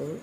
করো।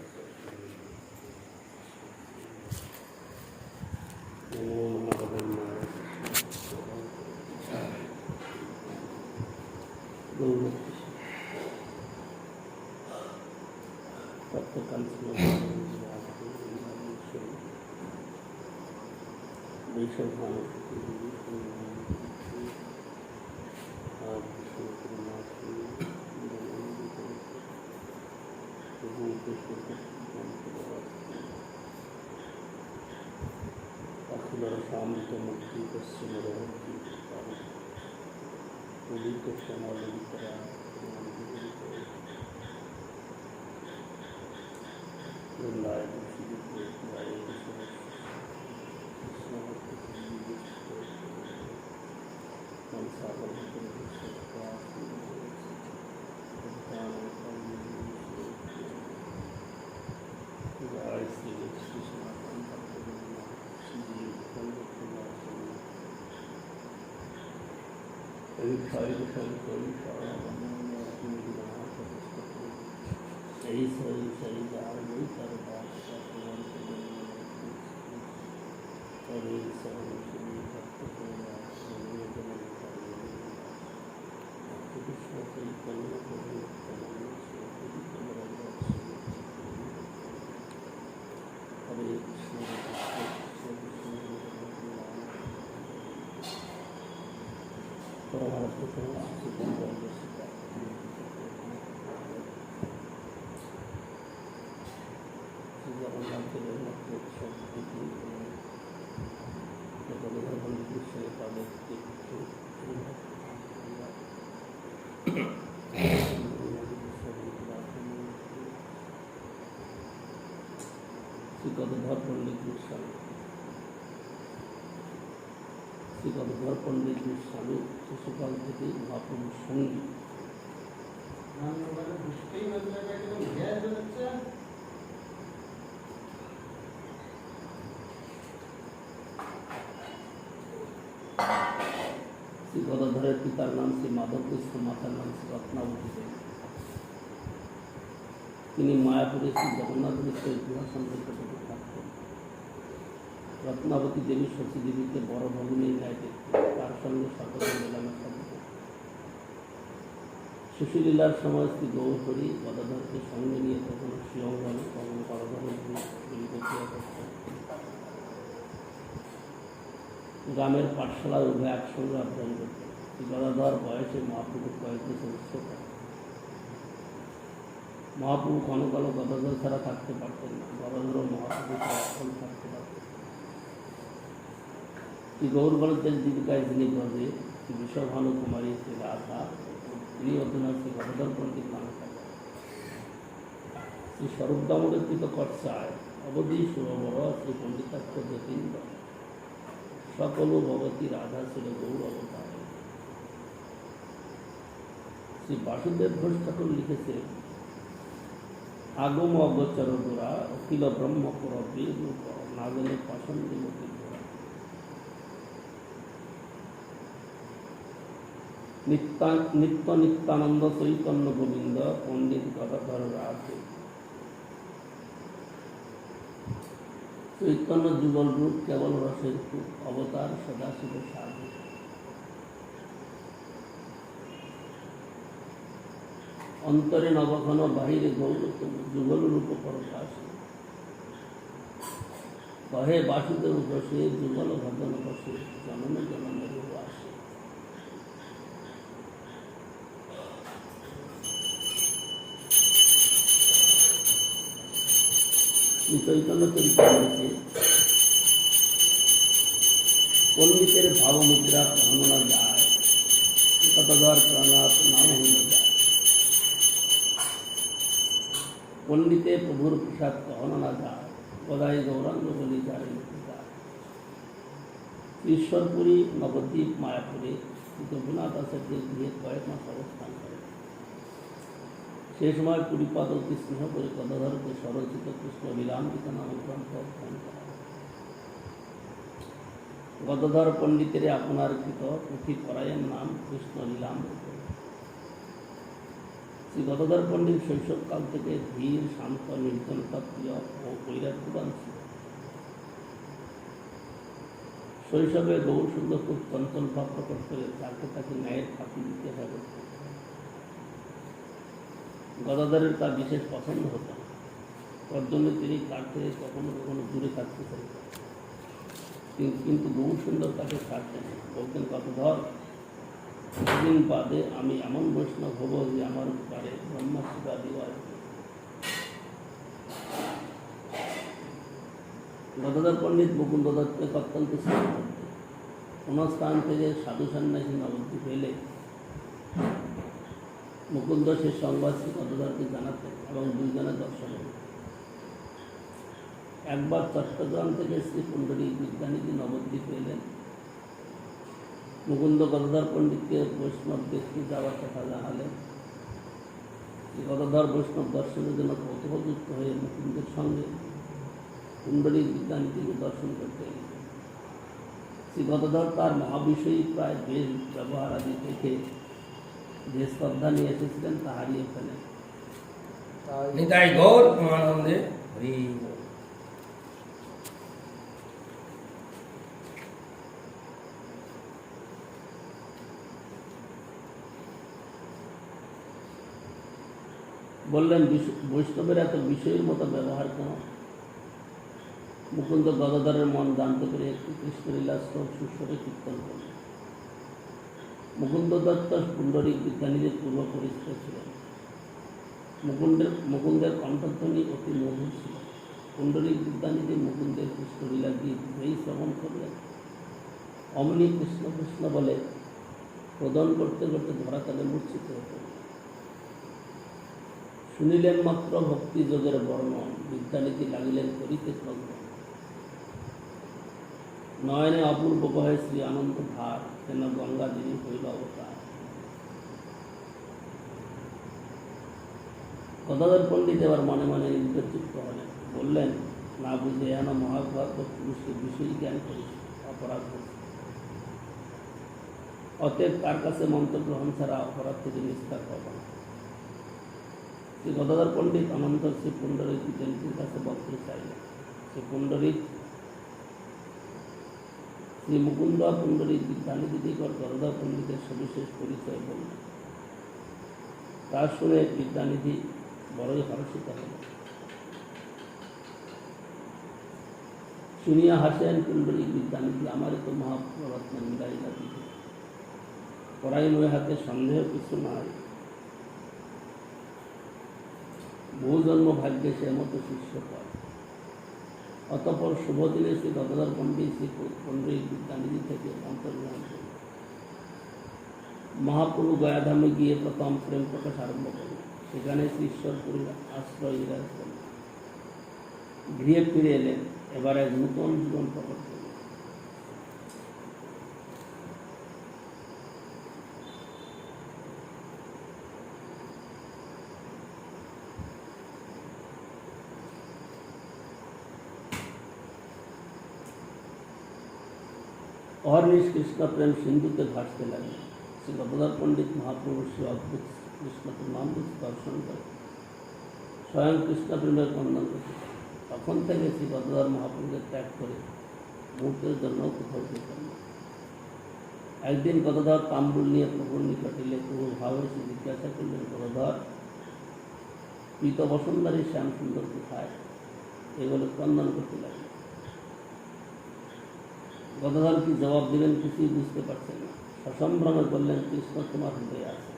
शांत मुक्ति पश्चिम उदित क्षमालंकरा वृंदाय गदधर पंडित गोस्वामी श्री गदधर पंडित गोस्वामी शिशुपाल থেকে মহাপ্রভুর সঙ্গী শ্রী গদাধরের পিতার নাম শ্রী মাধব মিশ্র, মাতার নাম শ্রী রত্নাবতী দেবী। তিনি মায়াপুরে শ্রী জগন্নাথ মিশ্রের সিংহাসন নিকটে থাকতেন। রত্নাবতী দেবী শচী দেবীকে বড় ভগিনীর ন্যায় দেখতেন, তার সঙ্গে সকলের মেলামেশা দিতেন। শিশুলীলার সময় শ্রী গৌরহরি গদাধরকে সঙ্গে নিয়ে তখন শ্রীঅঙ্গনে কখনো গদাধরের প্রক্রিয়া করতেন। গ্রামের পাঠশালায় উভয় একসঙ্গে অধ্যয়ন করতেন। শ্রী গদাধর বয়সে মহাপ্রভুর কয়েক বছর উচ্চতা। মহাপ্রভু ঘন ঘন গদাধর ছাড়া থাকতে পারতেন না, গদাধর মহাপ্রভু ছাড়া এখন থাকতে পারতেন। শ্রী গৌরবলদের জীবিকায় যিনি গজে শ্রী বিশ্বভানু কুমারী শ্রী রাধা, তিনি অধুনা শ্রী গদাধর পণ্ডিত নামে থাকেন। শ্রী স্বরূপ দামোদর কৃত কর্ষায় অবধি সুরবর শ্রী পণ্ডিতাক্ষ যতীন্দ্র সকল ভগবতী রাধা ছিল গৌর অবতার। শ্রী বাসুদেব ঘোষ ঠাকুর লিখেছে, আগম অগোচর গোরা অখিল ব্রহ্ম করবে নাগলে পাষণ্ডী মতি গোরা। নিত্য নিত্যানন্দ চৈতন্য গোবিন্দ পণ্ডিত গদাধর রাধে। চৈতন্য যুগল রূপ কেবল রসের রূপ অবতার সদাশিব সাধু। অন্তরে নবঘন বাহিরে গৌরতম যুগল রূপ প্রকাশ। কহে বাসুদেব বসে যুগল ভজন বসে জনম জনমের আসে। চৈতন্য চরিতামৃতে পণ্ডিতের ভাবমুদ্রা কখনো না যায়, গদাধর প্রণাপ নাম হইল যায়। পণ্ডিতে প্রভুর প্রসাদ কখনো না যায়, গদাই গৌরাঙ্গ বলি যায়। ঈশ্বরপুরী নবদ্বীপ মায়াপুরে রঘুনাথ আচার্যের গৃহে কয়েক মাস অবস্থান করে। সেই সময় পুরীপাদ অতি স্নেহ করে গদাধরকে স্বরচিত কৃষ্ণ লীলামৃত নামক গ্রন্থ অধ্যয়ন করা। গদাধর পণ্ডিতের আপনার কৃত পুঁথি পরায়ের নাম কৃষ্ণ লীলামৃত। শ্রী গদাধর পণ্ডিত শৈশবকাল থেকে ধীর, শান্ত, নির্জনতা প্রিয় ও বৈরাগ্যবান ছিল। শৈশবে গৌর সুন্দর খুব চঞ্চল ভাব প্রকট করে যাকে তাকে ন্যায়ের ফাঁকি দিতে হয়। গদাধরের তা বিশেষ পছন্দ হতো, তার জন্য তিনি তার থেকে কখনো কখনো দূরে থাকতে চাইতেন। কিন্তু গৌর সুন্দর তাকে ছাড়তেন, বলতেন, গদাধর, কিছুদিন বাদে আমি এমন বৈষ্ণব হব যে আমার উপকারে ব্রহ্মাশিবা দেওয়া। গদাধর পণ্ডিত মুকুন্দ দত্তকে অত্যন্ত স্নেহ করতেন। কোন স্থান থেকে সাধু সন্ন্যাসী নবদ্বীপ এলে মুকুন্দ সে সংবাদ শ্রী গদাধরকে জানাতেন এবং দুইজনে দর্শন হতেন। একবার চট্টগ্রাম থেকে শ্রী পুণ্ডরীক বিদ্যানিধি নবদ্বীপে এলেন। মুকুন্দ গদাধর পণ্ডিতকে বৈষ্ণব দেখতে যাওয়ার কথা জানালেন। গদাধর বৈষ্ণব দর্শনের জন্য কৌতূহলযুক্ত হয়ে মুকুন্দের সঙ্গে পুণ্ডরীক বিদ্যানিধিকে দর্শন করতে এলেন। শ্রী গদাধর তার মহাবিষয়ী প্রায় বেশ ব্যবহার আদি দেখে যে শ্রদ্ধা নিয়ে এসেছিলেন তা হারিয়ে ফেলেন। নিতাই গৌর প্রেমানন্দে হরি। বললেন, বৈষ্ণবের এত বিষয়ের মতো ব্যবহার কেন? মুকুন্দ গদাধরের মন জানতে পেরে একটি কৃষ্ণলীলা সুস্বরে কীর্তন করলেন। মুকুন্দ দত্ত পুণ্ডরীক বিদ্যানিধির পূর্ব পরিচিত ছিলেন। মুকুন্দের কণ্ঠধ্বনি অতি মধুর ছিল। পুণ্ডরীক বিদ্যানিধি মুকুন্দের কৃষ্ণলীলা গীত যেই শ্রবণ করলেন, অমনি কৃষ্ণ কৃষ্ণ বলে প্রদান করতে করতে ধরাতলে মূর্ছিত হতেন। শুনিলেন মাত্র ভক্তি যোগের বর্ণন, বিদ্যানিধি লাগিলেন করিতে ক্রন্দন। নয়নে অপূর্ব বহে শ্রী আনন্দ ধার, যেন গঙ্গা দেবী হইল অবতার। গদাধর পণ্ডিত এবার মনে মনে নির্যুক্ত হলেন। বললেন, না বুঝে এন মহাভারত পুরুষকে বিষয় জ্ঞান করেছে, অপরাধ হয়েছে। অতএব তার কাছে মন্ত্র গ্রহণ ছাড়া অপরাধ থেকে নিস্তার পাবো না। শ্রী গদাধর পণ্ডিত অনন্তর শ্রী পুণ্ডরীক বিদ্যানিধির কাছে বক্তব্য চাইলেন। শ্রী পুণ্ডরীক শ্রী মুকুন্দ পুণ্ডরীক বিদ্যানিধি নিকট গদাধর পণ্ডিতের সবিশেষ পরিচয় বললেন। তা শুনে বিদ্যানিধি বড়ই হর্ষিত হল। শুনিয়া হাসেন পুণ্ডরীক বিদ্যানিধি, আমারই তো মহাপ্ররত্ন মিলাইলা দিদি, পড়াই নয় হাতে সন্দেহ কিছু নাই। বহু জন্ম ভাগ্যে সে মতো শিষ্য পায়। অতঃপর শুভ দিনে শ্রী গদাধর পণ্ডিত শ্রী পুণ্ডরীক বিদ্যানিধি থেকে অন্তর্গ্রহণ করলেন। মহাপ্রভু গয়াধামে গিয়ে প্রথম প্রেম প্রকাশ আরম্ভ করলেন। সেখানে শ্রী ঈশ্বরপুরীর আশ্রয় বিরাজ করলেন। গৃহে ফিরে এলেন। এবার এক নূতন জীবন প্রকট করলেন। অহর্নিশ কৃষ্ণ প্রেম সিন্ধুতে ভাসতে লাগলেন। শ্রী গদাধর পণ্ডিত মহাপ্রভুর শ্রী অদ্ভুত কৃষ্ণকে নামরূপ দর্শন করে স্বয়ং কৃষ্ণ প্রেমের বন্ধন করতে। তখন থেকে শ্রী গদাধর মহাপ্রভুকে ত্যাগ করে মুহূর্তের জন্য কোথাও যেতেন না। একদিন গদাধর তাম্বুল নিয়ে প্রভুর নিকট এলে প্রভু ভাব এসে জিজ্ঞাসা করলেন, গদাধর, পীত বসুন্ধরী শ্যাম সুন্দর কোথায়? এগুলো ক্রন্দন করতে লাগলেন। গদাধর কি জবাব দেবেন কিছুই বুঝতে পারছেন না। সসম্ভ্রমে বললেন, কৃষ্ণ তোমার হৃদয়ে আছে।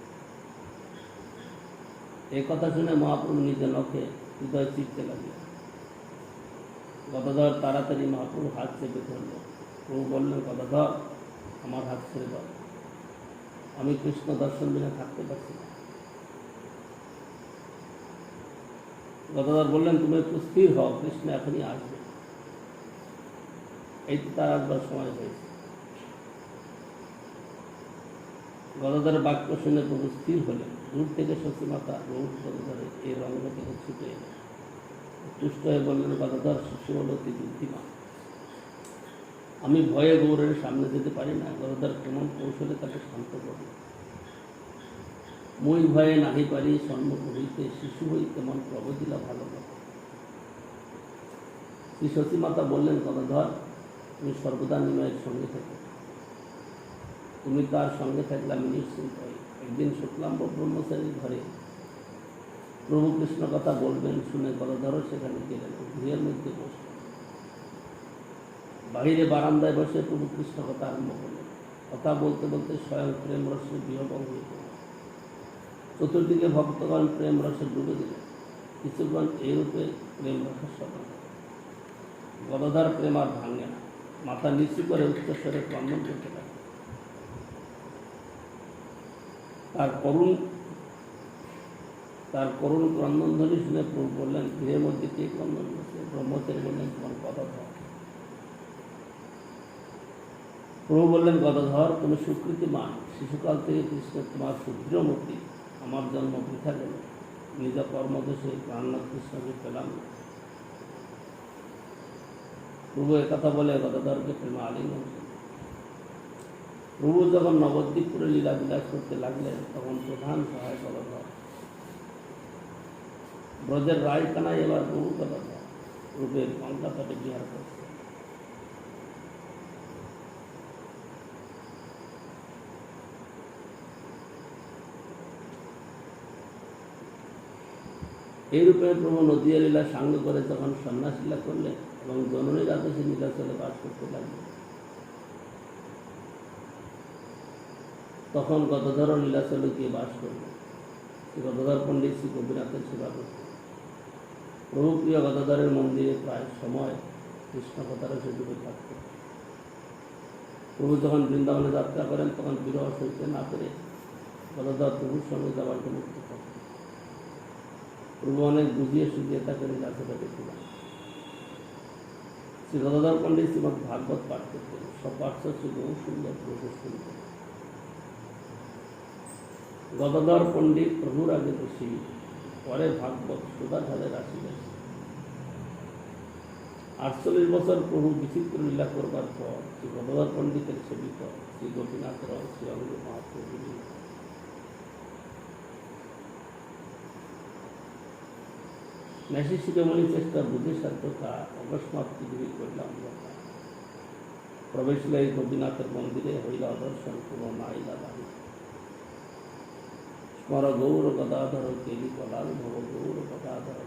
এই কথা শুনে মহাপ্রভু নিজে নখে হৃদয় চিরতে লাগলেন। গদাধর তাড়াতাড়ি মহাপ্রভু হাত চেপে ধরলেন। প্রভু বললেন, গদাধর, আমার হাত ছেড়ে দাও, আমি কৃষ্ণ দর্শন বিনা থাকতে পারছি না। গদাধর বললেন, তুমি একটু স্থির হও, কৃষ্ণ এখনই আসবে। এই তো তার আসবার সময় হয়েছে। গদাধরের বাক্য শুনে প্রভু স্থির হলেন। দূর থেকে শশীমাতা রৌদ গদাধরের এই রঙ্গ থেকে ছুটে এলেন। তুষ্ট হয়ে বললেন, গদাধর, শিশু হল অতি বুদ্ধিমান, আমি ভয়ে গৌরের সামনে যেতে পারি না। গদাধর কেমন কৌশলে তাকে শান্ত করল। মই ভয়ে নাহি পারি সম্মুখ হইতে শিশু হইতে মন প্রবদিলা ভালো কথা। শ্রী সতী মাতা বললেন, গদাধর, তুমি সর্বদা নিমাইয়ের সঙ্গে থাকো, তুমি তার সঙ্গে থাকলে আমি নিশ্চিন্ত হই। একদিন শুক্লাম্ব ব্রহ্মচারীর ঘরে প্রভু কৃষ্ণ কথা বলবেন শুনে গদাধরও সেখানে গেলেন, গৃহের মধ্যে বসলেন। বাহিরে বারান্দায় বসে প্রভু কৃষ্ণ কথা আরম্ভ করলেন। কথা বলতে বলতে স্বয়ং প্রেম রসে বিহবল হয়ে গেল। চতুর্দিকে ভক্তগণ প্রেম রসে ডুবে দিলেন। কিছুক্ষণ এইরূপে প্রেম রসের সদন। গদাধর প্রেম আর ভাঙে না, মাথা নিচু করে উচ্চস্বরে ক্রন্দন করতে থাকে। তার করুণ ক্রন্দন ধ্বনি শুনে প্রভু বললেন, গৃহের মধ্যে কে ক্রন্দন করছে? ব্রহ্মচারী বললেন, তোমার গদাধর। প্রভু বললেন, গদাধর, তুমি সুকৃতিমান, শিশুকাল থেকে কৃষ্ণ তোমার সুদৃঢ় মূর্তি, আমার জন্ম বৃথা গেল, নিজ কর্মদোষে প্রাণনাথ কৃষ্ণকে পেলাম না। প্রভু একথা বলে গদাধরকে প্রেমে আলিঙ্গন করলেন। প্রভু যখন নবদ্বীপপুরে লীলা বিলাস করতে লাগলেন, তখন প্রধান সহায় গদাধর। ব্রজের রায়কানায় এবার প্রভু গদাধর রূপের গঙ্গা তটে বিহার করছে। এইরূপে প্রভু নদিয়া লীলা সাঙ্গ করে তখন সন্ন্যাস লীলা করলেন এবং জননীর আদেশে নীলাচলে বাস করতে লাগলেন। তখন গদাধর নীলাচলে গিয়ে বাস করলেন। শ্রী গদাধর পণ্ডিত শ্রী গোপীনাথের সেবা করতেন। প্রভু প্রিয় গদাধরের মন্দিরে প্রায় সময় কৃষ্ণ কথারসে ডুবে থাকতেন। প্রভু যখন বৃন্দাবনে যাত্রা করেন, তখন বিরহ সইতে না পেরে গদাধর প্রভুর সঙ্গে যাবার জন্য মুক্ত থাকতেন। প্রভু অনেক বুঝিয়ে সুঝিয়ে তাকে নীলাচলে দেখছিলেন। শ্রী গদাধর পণ্ডিত শ্রীমৎ ভাগবত পাঠ করতেন। সপার্শ্ব শ্রী বহু সুন্দর প্রভু শুনতেন। গদাধর পণ্ডিত প্রভুর আগে বসি পরে ভাগবত সুধা ঢালে রাশি গেছে। 48 বছর প্রভু বিচিত্র লীলা করবার পর শ্রী গদাধর পণ্ডিতের সেবিত শ্রী গোপীনাথ রায় শ্রী অঙ্গ মহাপ্রভু মেসি শিরোমণি চেষ্টা বুঝে সাধ্যতা অকস্মাৎ পৃথিবী করলাম কথা। প্রবেশ লাই গোপীনাথের মন্দিরে হইল দর্শন পুরো নাইলা বাড়ি। স্মর গৌর গদাধর কেলি কলাল ভব গৌর গদাধর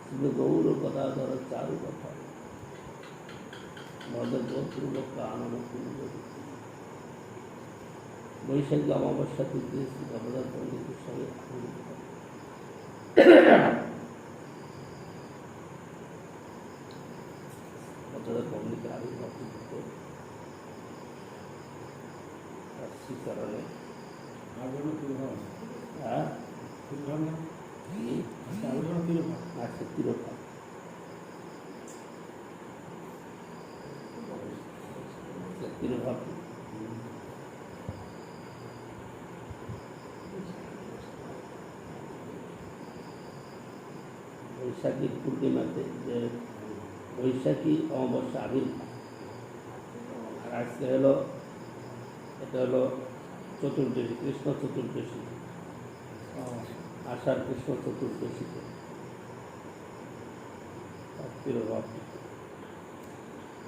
শুধু গৌর গদাধর চারু কথা ভদ গোপূর্বক আনন্দ পূর্ব। বৈশাখী অমাবস্যা তিথি শ্রী গদাধর পণ্ডিতের সঙ্গে আনন্দিত করে। গদাধর পণ্ডিতের আবির্ভাব তিথিতে শ্রীচরণে তিরোভাব তিরোভাব বৈশাখী পূর্ণিমাতে যে বৈশাখী অমাবস্যা আবির্ভাব। আর আজকে হলো, এটা হলো চতুর্দশী, কৃষ্ণ চতুর্দশী, আষাঢ় কৃষ্ণ চতুর্দশীতে তিরোভাব।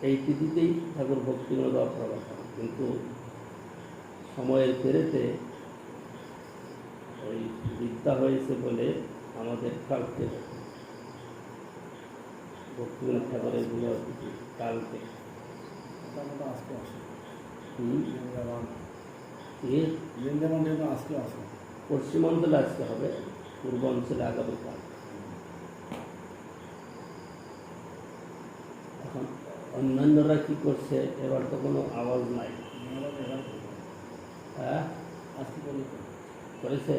এই তিথিতেই ঠাকুর ভক্তিবিনোদ প্রকাশ হয়, কিন্তু সময়ের ফেরেতে ওই বিদ্যা হয়েছে বলে আমাদের কালকে ভক্তিবিনোদ ঠাকুরের বিনোদ কালকে পশ্চিমাঞ্চলে আজকে হবে, পূর্বাঞ্চলে আগামীকাল। এখন অন্যান্যরা কি করছে এবার তো কোনো আওয়াজ নাই। হ্যাঁ করেছে।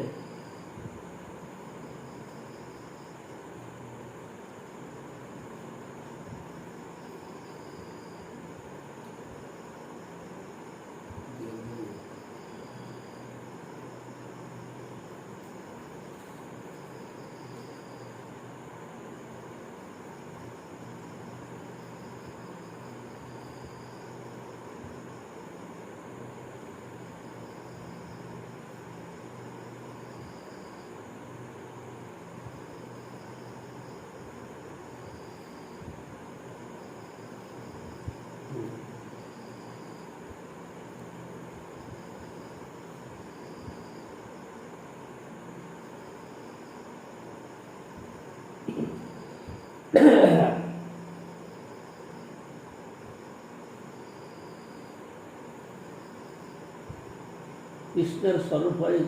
কৃষ্ণের স্বরূপ হয়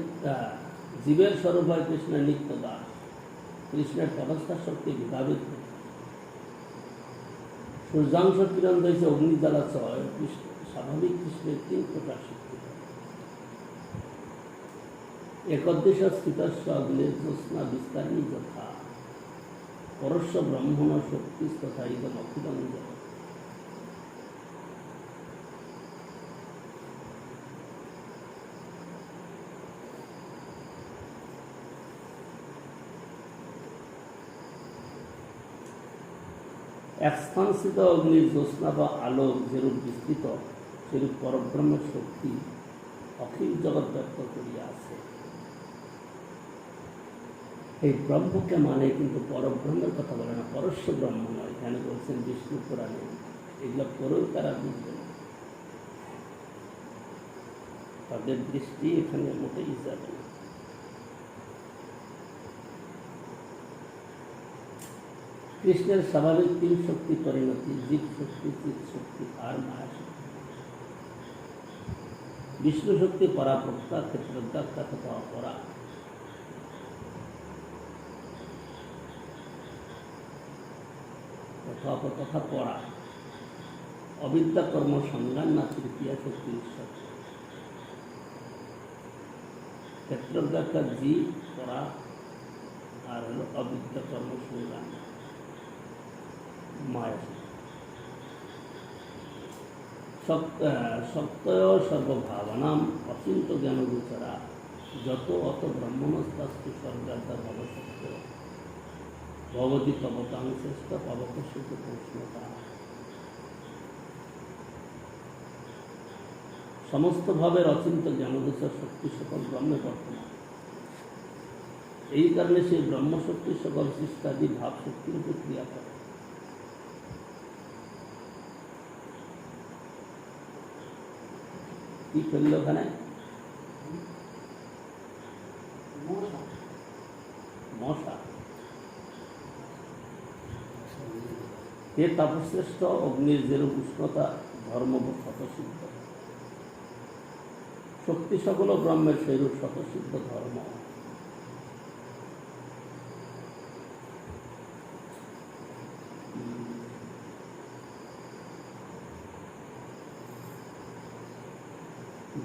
জীবের স্বরূপ হয় কৃষ্ণের নিত্য দাস, কৃষ্ণের পদস্থা শক্তি ভেদাভেদ করে। সূর্যাংশ কিরণ হয়েছে অগ্নিজ্বালা চয়, স্বাভাবিক কৃষ্ণের 3 প্রকার শক্তি। একদেশ স্থিতস্ব অগ্নে জ্যোৎস্না বিস্তারিণী যথা, পরস্য ব্রহ্মণ শক্তি তথা ইদম অখিলং জগৎ। এক স্থানস্থিত অগ্নির জ্যোৎস্না বা আলোক যেরূপ বিস্তৃত, সেরূপ পরব্রহ্মের শক্তি অখিল জগৎ ব্যক্ত করিয়া আছে। এই ব্রহ্মকে মানে কিন্তু পরব্রহ্মের কথা বলে না, পরস্য ব্রহ্ম নয়। এখানে বলছেন বিষ্ণু পুরাণে, এগুলো পরেও তারা বুঝবে না, তাদের দৃষ্টি এখানে মোটেই যাবে না। কৃষ্ণের স্বাভাবিক 3 শক্তি পরিণতি, জীব শক্তি, চিৎ শক্তি আর মায়া শক্তি। বিষ্ণু শক্তি পরাপ্রক্তা, ক্ষেত্রজ্ঞাখ্যা তথা অপরা। তথা পরা, অবিদ্যা কর্ম সংজ্ঞান না তৃতীয়া শক্তি ঈশ্বর। ক্ষেত্রজ্ঞাখ্যা জীব পরা, আর হল অবিদ্যা কর্ম সংজ্ঞান মায়া সত্যয় সর্বভাবনাম অচিন্ত জ্ঞান গোচরা, যত অত ব্রহ্মণস্তাস্তু স্বর্গাদ্যা ভবসত্য ভবতী তবতাং শ্রেষ্ঠ পবকস্যত প্রশ্নতা। সমস্ত ভাবের অচিন্ত জ্ঞানগোচর শক্তি সকল ব্রহ্মে বর্তমান। এই কারণে সেই ব্রহ্মশক্তি সকল সৃষ্টাদি ভাব শক্তির উপর ক্রিয়া করে। কি ফেলল ওখানে? মশা। হে তপশ্রেষ্ঠ, অগ্নির যেরূপ উষ্ণতা ধর্ম স্বতঃসিদ্ধ, শক্তি সকল ব্রহ্মের সেইরূপ স্বতঃসিদ্ধ ধর্ম।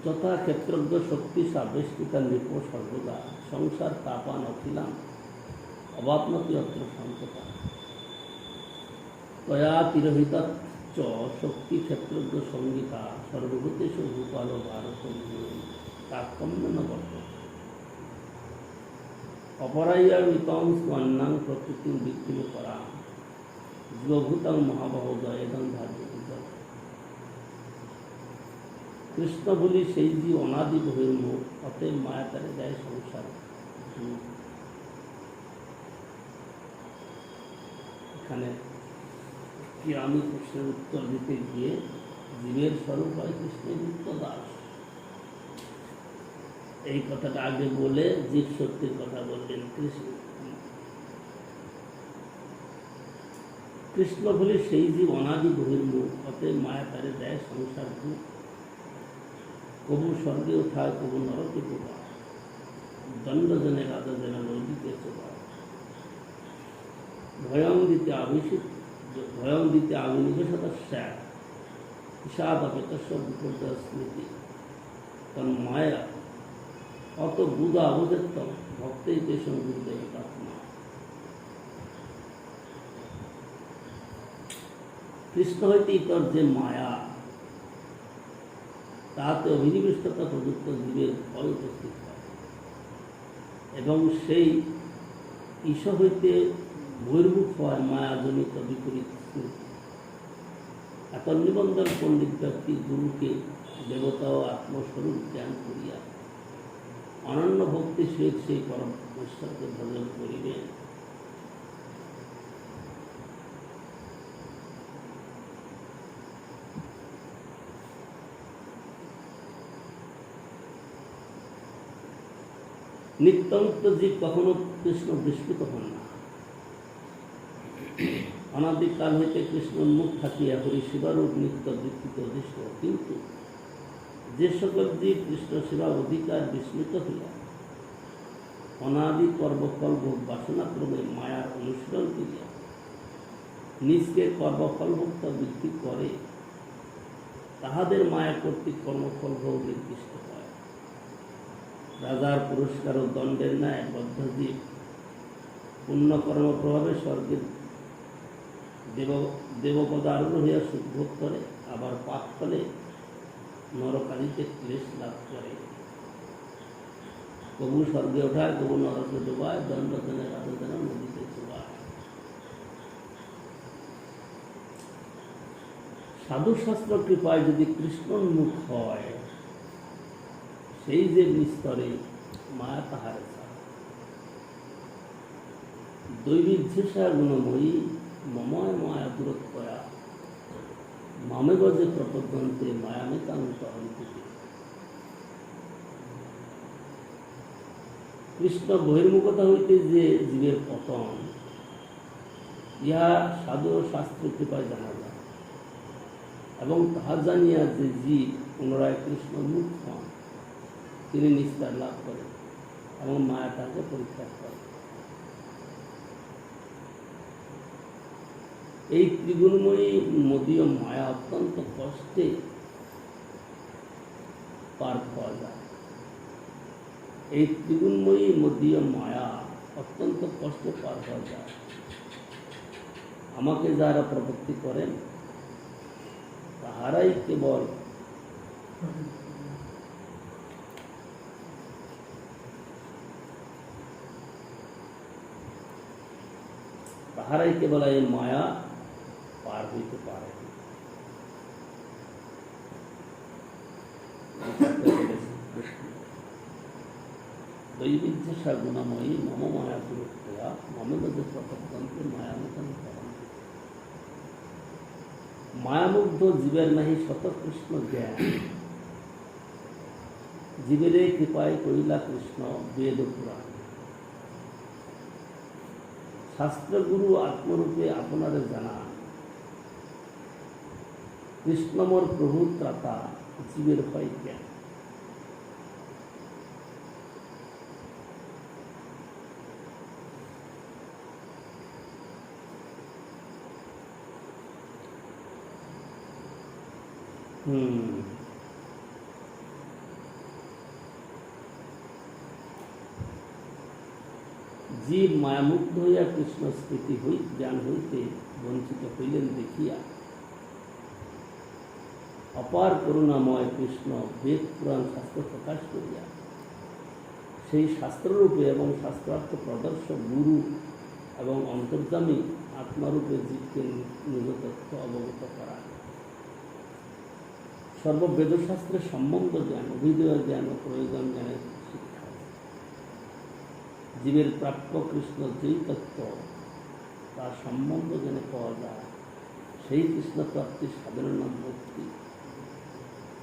যথা ক্ষেত্রজ্ঞ শক্তি সাবেষ্টিকা নৃপ সর্বদা, সংসার তাপান অখিলাম অবাপনতি অত্র সন্ততা। তয়া তিরোহিতা চ শক্তি ক্ষেত্রজ্ঞ সঙ্গীতা, সর্বভূতেষু ভূপাল ভারত তারতম্যেন বর্ততে। অপরাইয়া বিতং স্বর্ণাং প্রকৃতিং বিক্রিম করা, জীবভূতাং মহাবাহ জয়েদং ধার্য। কৃষ্ণ বলি সেই জীব অনাদি বহির্মুখ, অতএব মায়া তারে দেয় সংসার। এখানে কি আমি কৃষ্ণের উত্তর দিতে গিয়ে জীবের স্বরূপ হয় কৃষ্ণের নিত্য দাস, এই কথাটা আগে বলে জীব শক্তির কথা বললেন। কৃষ্ণ বলি সেই জীব অনাদি বহির্মুখ, অতএব মায়া তারে দেয় সংসার ভূত। কবু স্বর্গে উঠায়, কবু নরকে ডোবায়, দণ্ড জনে রাজা যেন নদীতে চোবায়। ভয়ং দিতে আবিনিবেশতা স্যার, ঈশাদ অপেতস্য বিপর্যয় স্মৃতি। কারণ মায়া অত বুধা অবধেত্তম ভক্তেই তে সংযুক্ত আত্মা। কৃষ্ণ হইতে ইতর যে মায়া, তাতে অভিনিবিষ্টতা প্রযুক্ত জীবের ফল উপস্থিত হয়, এবং সেই ঈশ হইতে বহির্মুখ হয় মায়াজনিত বিপরীত স্মৃতি। এত নিবন্ধন পণ্ডিত ব্যক্তি গুরুকে দেবতা ও আত্মস্বরূপ জ্ঞান করিয়া অনন্য ভক্তি সহিত সেই পরমেশ্বরকে ভজন করিবেন। নিত্যন্ত জীব কখনো কৃষ্ণ বিস্মৃত হন না। অনাদিকাল হইতে কৃষ্ণ মুখ থাকিয়া হরি শিবারূপ নিত্য দীক্ষিত অধিষ্ঠ, কিন্তু যে সকল জীব কৃষ্ণ সেবা অধিকার বিস্মৃত হইয়া অনাদি কর্মফল ভোগ বাসনাক্রমে মায়ার অনুশীলন করিয়া নিজকে কর্মফল ভোক্ত বৃদ্ধি করে, তাহাদের মায়া কর্তৃক কর্মফল ভোগ নির্দিষ্ট হয়। রাজার পুরস্কার ও দণ্ডের ন্যায় বদ্ধজীব পুণ্যকর্ম প্রভাবে স্বর্গের দেবপদারূঢ় হইয়া সুখ ভোগ করে, আবার পাপ ফলে নরকাদিতে ক্লেশ লাভ করে। কবু স্বর্গে ওঠায়, কবু নরকে ডোবায়, দণ্ডদানে রাজদানে নদীতে চুবায়। সাধুশাস্ত্র কৃপায় যদি কৃষ্ণোন্মুখ হয়, সেই যে নিস্তরে মায়া তাহারে ছাড়ে। দৈবিধ্যেষা গুণময়ী মময় মায়া দূরত্বয়া মামে গজে প্রপদ্যন্তে মায়ামিতান্তরন্তি। কৃষ্ণ বহির্মুখতা হইতে যে জীবের পতন, ইহা সাধু ও শাস্ত্র কৃপায় জানা যায়, এবং তাহা জানিয়া যে জীব পুনরায় কৃষ্ণমুখ হন, তিনি নিস্তার লাভ করেন এবং মায়াটাকে পরিত্যাগ করেন। এই ত্রিগুণময়ী মদীয় মায়া অত্যন্ত কষ্টে পার পাওয়া যায়। এই ত্রিগুণময়ী মদীয় মায়া অত্যন্ত কষ্টে পার পাওয়া যায়। আমাকে যারা প্রবৃত্তি করেন, তাহারাই কেবল এই মায়া পার হইতে পারে। দৈবিধ্যেষা গুণময়ী মম মায়া দূরত্বয়া মমে গজে প্রপদ্যন্তে মায়ামিতান্তরন্তি। মায়ামুগ্ধ জীবের নাহি শত কৃষ্ণ জ্ঞান, জীবেরে কৃপায় করিলা কৃষ্ণ বেদ পুরাণ। শাস্ত্রগুরু আত্মরূপে আপনারে জানা, কৃষ্ণমর প্রভু ত্রাতা জীবের হয় জ্ঞান। জীব মায়ামুগ্ধ হইয়া কৃষ্ণ স্মৃতি জ্ঞান হইতে বঞ্চিত হইলেন দেখিয়া অপার করুণাময় কৃষ্ণ বেদ পুরাণ শাস্ত্র প্রকাশ করিয়া সেই শাস্ত্ররূপে এবং শাস্ত্রার্থ প্রদর্শক গুরু এবং অন্তর্যামী আত্মারূপে জীবকে নিজ তথ্য অবগত করা। সর্ববেদশাস্ত্রের সম্বন্ধ জ্ঞান, অভিধেয় জ্ঞান ও প্রয়োজন জ্ঞানের শিক্ষা। জীবের প্রাপ্য কৃষ্ণ যেই তত্ত্ব তার সম্বন্ধ জ্ঞানে পাওয়া যায়, সেই কৃষ্ণ প্রাপ্তির সাধারণ নাম ভক্তি,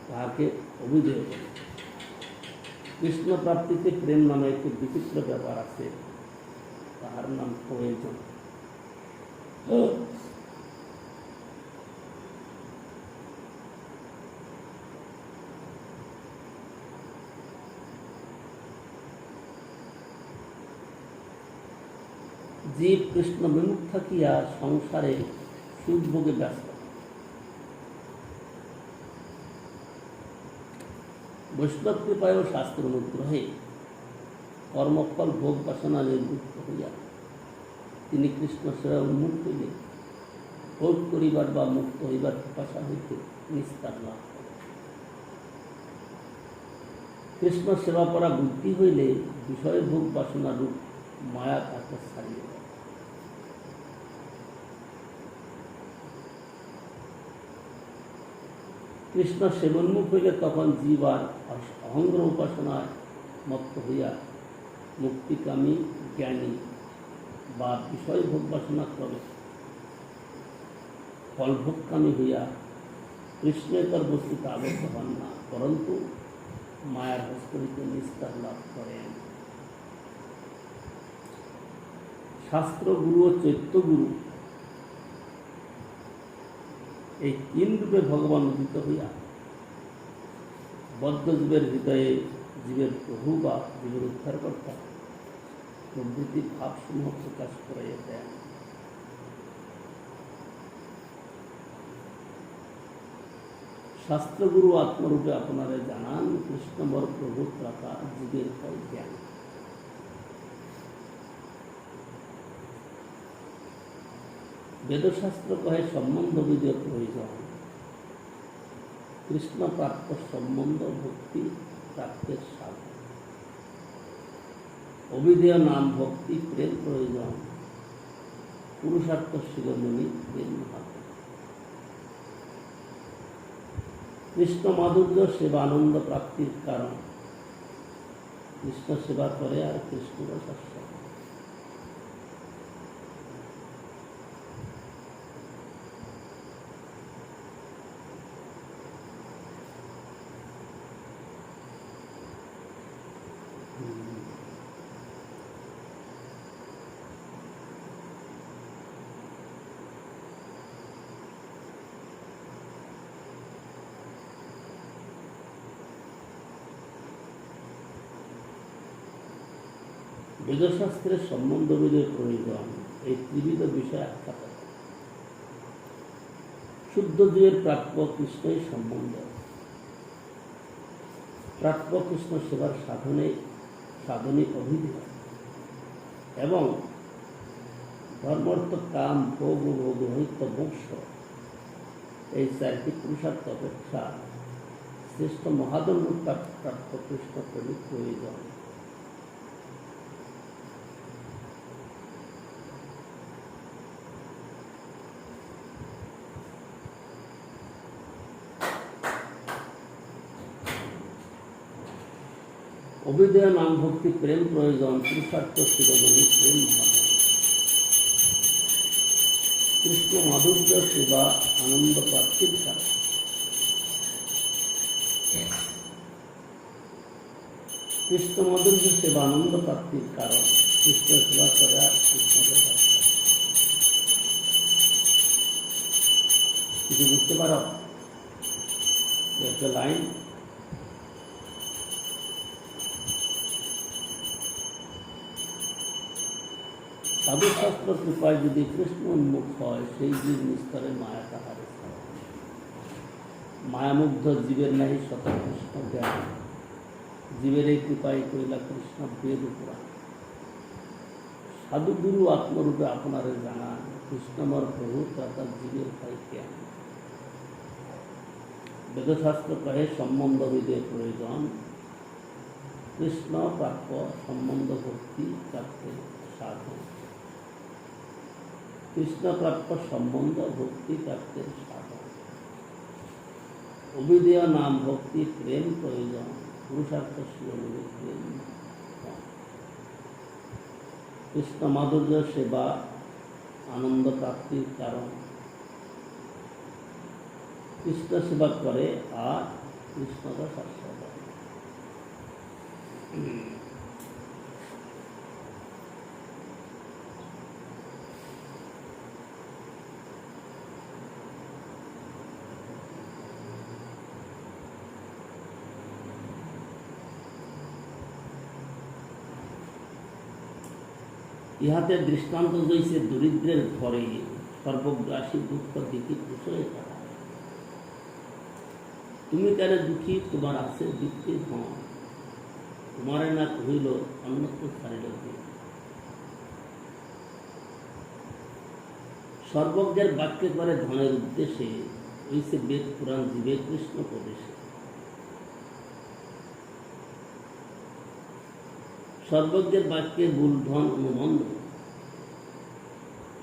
তাহাকে অভিধেয় বলে। কৃষ্ণ প্রাপ্তিতে প্রেম নামে একটি বিচিত্র ব্যাপার আছে, তাহার নাম প্রয়োজন। জীব কৃষ্ণ বিমুখ থাকিয়া সংসারে সুখ ভোগে ব্যস্ত। বৈষ্ণব কৃপায় ও শাস্ত্র অনুগ্রহে কর্মফল ভোগ বাসনা নির্বৃত্ত হইয়া তিনি কৃষ্ণ সেবা উন্মুখ হইলে ভোগ করিবার বা মুক্ত হইবার পিপাসা হইতে নিস্তার লাভ করে। কৃষ্ণ সেবা করা বুদ্ধি হইলে বিষয় ভোগ বাসনা রূপ মায়া তাকে ছাড়িয়ে দেয়। কৃষ্ণ সেবন্মুখ হইলে তখন জীব আর অহংগ্র উপাসনায় মত্ত হইয়া মুক্তিকামী জ্ঞানী বা বিষয় ভোগ বাসনা ক্রমে ফলভোগকামী হইয়া কৃষ্ণেতর বস্তুতে আবদ্ধ হন না, পরন্তু মায়ার হস্তরিতে নিস্তার লাভ করেন। শাস্ত্রগুরু ও চৈত্যগুরু এই তিন রূপে ভগবান উদিত হইয়া বদ্ধ জীবের হৃদয়ে জীবের প্রভু বা জীবের উদ্ধারকর্তা প্রভৃতি ভাবসমূহ প্রকাশ করাইয়া দেন। শাস্ত্রগুরু আত্মরূপে আপনারে জানান, কৃষ্ণমর প্রভু ত্রাতা জীবের ফল জ্ঞান। বেদশাস্ত্র কহে সম্বন্ধ বিধেয় প্রয়োজন, কৃষ্ণ প্রাপ্ত সম্বন্ধ ভক্তি প্রাপ্তের সাধন। অবিধেয় নাম ভক্তি প্রেম প্রয়োজন, পুরুষার্থ শিরোমণি প্রেম মহাত্ম। কৃষ্ণ মাধুর্য সেবা আনন্দ প্রাপ্তির কারণ, কৃষ্ণ সেবা করে আর কৃষ্ণ রসাস্বাদ। বেদশাস্ত্রের সম্বন্ধবিদের প্রয়োজন এই ত্রিবিধ বিষয় আখ্যা করে। শুদ্ধ জীবের প্রাপ্য কৃষ্ণই সম্বন্ধ, প্রাপ্য কৃষ্ণ সেবার সাধনে অভিধেয় এবং ধর্মার্থ কাম ভোগ ও ভোগরহিত মোক্ষ এই চারটি পুরুষার্থ অপেক্ষা শ্রেষ্ঠ মহাধর্ম প্রাপ্য কৃষ্ণ প্রেমিক প্রয়োজন। অবিধেয় নাম ভক্তি প্রেম প্রয়োজন, পুরুষার্থ শিরোমণি প্রেম মহাধর্ম। কৃষ্ণ মাধুর্য সেবা আনন্দ প্রাপ্তির কারণ, কৃষ্ণ মাধুর্য সেবা আনন্দ প্রাপ্তির কারণ, কৃষ্ণ সেবা করে আর কৃষ্ণকে কিছু বুঝতে পারো? একটা লাইন সাধুশাস্ত্র কৃপায় যদি কৃষ্ণ উন্মুখ হয়, সেই জীব নিস্তরে মায়া তাহারে মায়ামুগ্ধ জীবের নাহি শত কৃষ্ণ জ্ঞান, জীবের এই কৃপায় কইলা কৃষ্ণ বেদ পুরাণ। সাধুগুরু আত্মরূপে আপনারে জানান, কৃষ্ণমর প্রভু তথা জীবের ফল জ্ঞান। বেদশাস্ত্র কহে সম্বন্ধ বিধেয় প্রয়োজন, কৃষ্ণ প্রাপ্য সম্বন্ধ ভক্তি প্রাপ্তের সাধন। কৃষ্ণ প্রাপ্য সম্বন্ধ ভক্তি প্রাপ্তের সাধন। অবিধেয় নাম ভক্তি প্রেম প্রয়োজন, পুরুষার্থ শিরোমণি প্রেম। কৃষ্ণ মাধুর্য সেবা আনন্দ প্রাপ্তির কারণ, কৃষ্ণ সেবা করে আর কৃষ্ণ রস আস্বাদন। ইহাতে দৃষ্টান্ত জৈছে দরিদ্রের ঘরে সর্বগ্রাসী দুঃখ দেখি প্রশ্রয় করা। তুমি কেন দুঃখী, তোমার আছে দুঃখী ধন, তোমারে না কহিল অন্যত্র ছাড়িল। সর্বজ্ঞের বাক্যে করে ধনের উদ্দেশ্যে হইছে বেদ পুরাণ জীবে কৃষ্ণ প্রদেশে। সর্বজ্ঞের বাক্যে মূলধন অনুবন্ধ,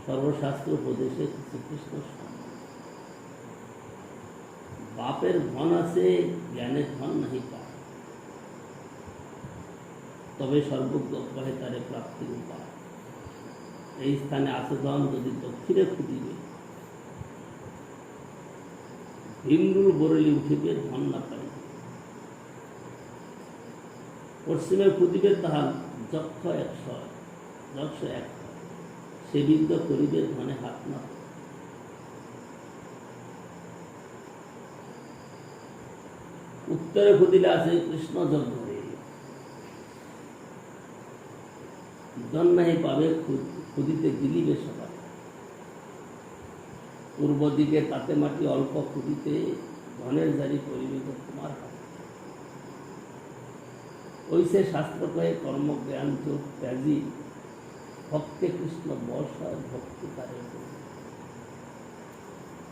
সর্বশাস্ত্র উপদেশে শ্রীকৃষ্ণ সম্মান। বাপের ধন আছে, জ্ঞানের ধন নাহি পায়, তবে সর্বজ্ঞ কহে তারে প্রাপ্তির উপায়। এই স্থানে আছে ধন, যদি দক্ষিণে খুঁজিবে হিন্দুর বরলি উঠিবে, ধন না পাই। পশ্চিমে খুঁজিবে তাহার যক্ষ 100, সে বিদ্য করিবে ধনে হাত না। উত্তরে খুদিলে আছে কৃষ্ণ জন্মে জন্মাই পাবে খুদিতে গিলিবে সবাই। পূর্ব দিকে তাতে মাটি অল্প খুদিতে ধনের জারি করিবে তোমার হাতে। ওইসে শাস্ত্র কয়ে কর্মজ্ঞান যোগ ত্যাজি ভক্তে কৃষ্ণ বর্ষা ভক্তি তারে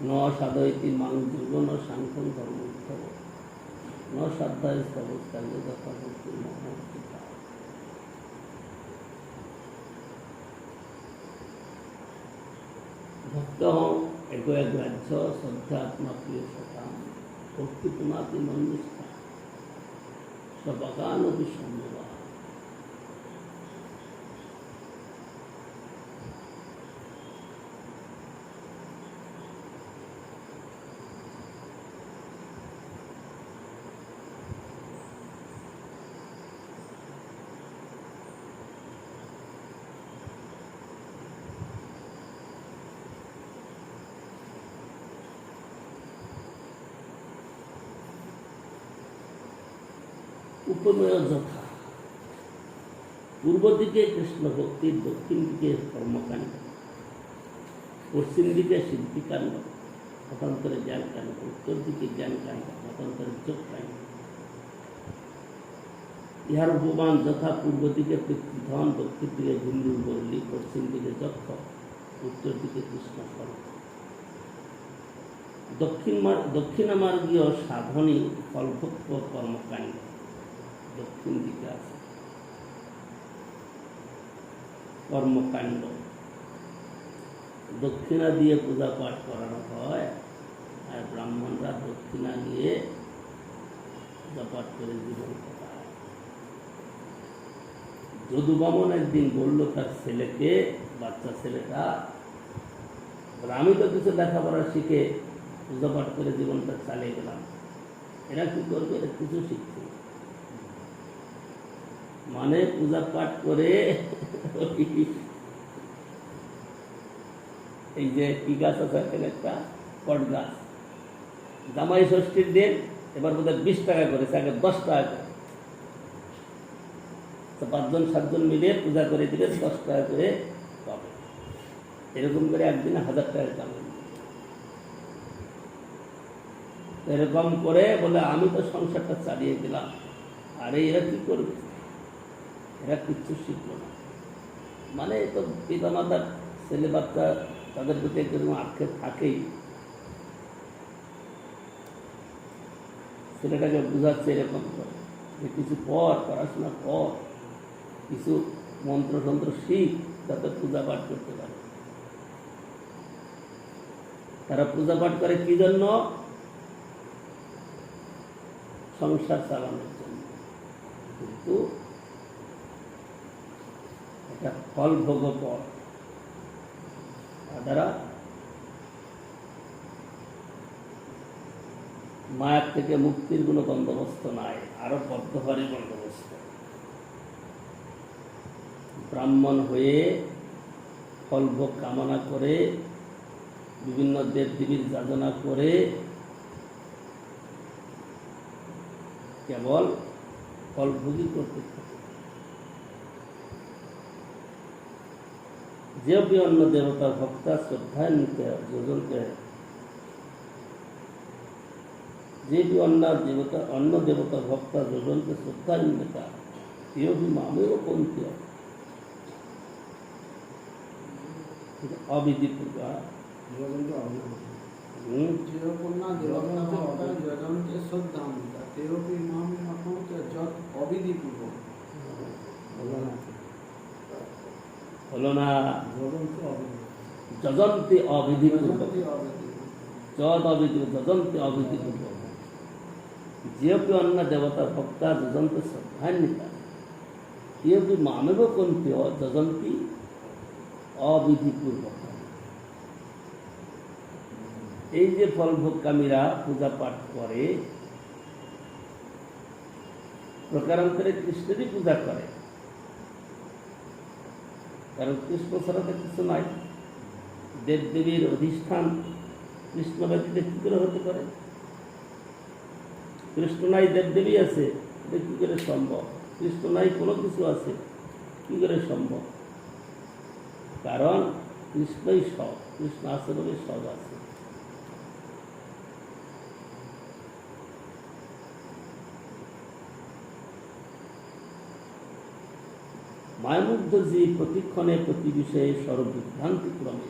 ন সাধয়তি মাং যুগ ন সাংখ্যং ধর্ম উদ্ধব ন সাধ্যায় স্তবস্থানে যথা ভক্তি মহত্তি। ভক্ত এক এক রাজ্য শ্রদ্ধাত্মা প্রিয় সখা ভক্তি পুনাতি মন্দিষ্ঠা সবাগানবি সম্ভবা। উপমেয় যথা পূর্ব দিকে কৃষ্ণ ভক্তির, দক্ষিণ দিকে কর্মকাণ্ড, পশ্চিম দিকে সিদ্ধিকাণ্ড, মতান্তরে জ্ঞানকাণ্ড, উত্তর দিকে জ্ঞানকাণ্ড, মতান্তরে যোগকাণ্ড। ইহার উপমান যথা পূর্ব দিকে পিতৃধন, দক্ষিণ দিকে হিন্দু বল্লী, পশ্চিম দিকে যক্ষ, উত্তর দিকে কৃষ্ণ স্বরূপ। দক্ষিণামার্গীয় সাধনী ফলভোগ্য কর্মকাণ্ড দক্ষিণ দিকে আছে। কর্মকাণ্ড দক্ষিণা দিয়ে পূজা পাঠ করানো হয়, আর ব্রাহ্মণরা দক্ষিণা নিয়ে পূজা পাঠ করে জীবন কাটায়। যদু বামন একদিন বলল তার ছেলেকে, বাচ্চা ছেলেটা, আমি তো কিছু লেখাপড়া শিখে পূজা পাঠ করে জীবনটা চালিয়ে গেলাম, এরা কি করবে? এরা কিছু শিখছে, মানে পূজা পাঠ করে এই যে কি গাছ আছে একটা কট গাছ, জামাই ষষ্ঠীর দিন এবার বোধহয় 20 টাকা করেছে, আগে 10 টাকা করে। 5 জন 7 জন মিলে পূজা করে দিলে 10 টাকা করে পাবে। এরকম করে একদিনে 1000 টাকা কামাই। এরকম করে বলে আমি তো সংসারটা চালিয়ে দিলাম, আরে এরা কি করবে? এরা কিচ্ছু শিখলো না। মানে তো পিতা মাতার ছেলে বাচ্চা তাদের প্রতি একরকম আক্ষেপ থাকেই। ছেলেটাকে বুঝাচ্ছে এরকম করে যে কিছু পর, পড়াশোনা কর, কিছু মন্ত্রতন্ত্র শিখ, যাতে পূজা পাঠ করতে পারে। তারা পূজা পাঠ করে কি জন্য? সংসার চালানোর জন্য। কিন্তু এটা ফল ভোগ পর, তারা মায়ের থেকে মুক্তির কোনো বন্দোবস্ত নাই, আরো বদ্ধহারী বন্দোবস্ত। ব্রাহ্মণ হয়ে ফলভোগ কামনা করে, বিভিন্ন দেব দেবীর যাজনা করে কেবল ফলভোগই করতে থাকে। যে অন্য দেবতা ভক্তা শ্রদ্ধায় নিতে যোজনকে, যে অন্য দেবতা ভক্তা যোজনকে শ্রদ্ধায় নিতা কেউ भी मामेव पंथी अविधि पूजा হলো না। যজন্তি অবিধি পূর্বক, যদ অবিধি যজন্তি অবিধি পূর্বক। যেপি অন্য দেবতা ভক্তা যজন্তি শ্রদ্ধান্বিতা কেপি মামেব কন্তি যজন্তি অবিধি পূর্বক। এই যে ফলভোগকামীরা পূজা পাঠ করে, প্রকারান্তরে কৃষ্ণেরই পূজা করে, কারণ কৃষ্ণ ছাড়া তো কিছু নাই। দেব দেবীর অধিষ্ঠান কৃষ্ণ ব্যতীত কি করে হতে পারে? কৃষ্ণ নাই দেবদেবী আছে, এটা কী করে সম্ভব? কৃষ্ণ নাই কোনো কিছু আছে, কী করে সম্ভব? কারণ কৃষ্ণই সব, কৃষ্ণ আছে বলে সব আছে। মায়ামুগ্ধ জীব প্রতিক্ষণে প্রতি বিষয়ে সর্ববিভ্রান্তি ক্রমে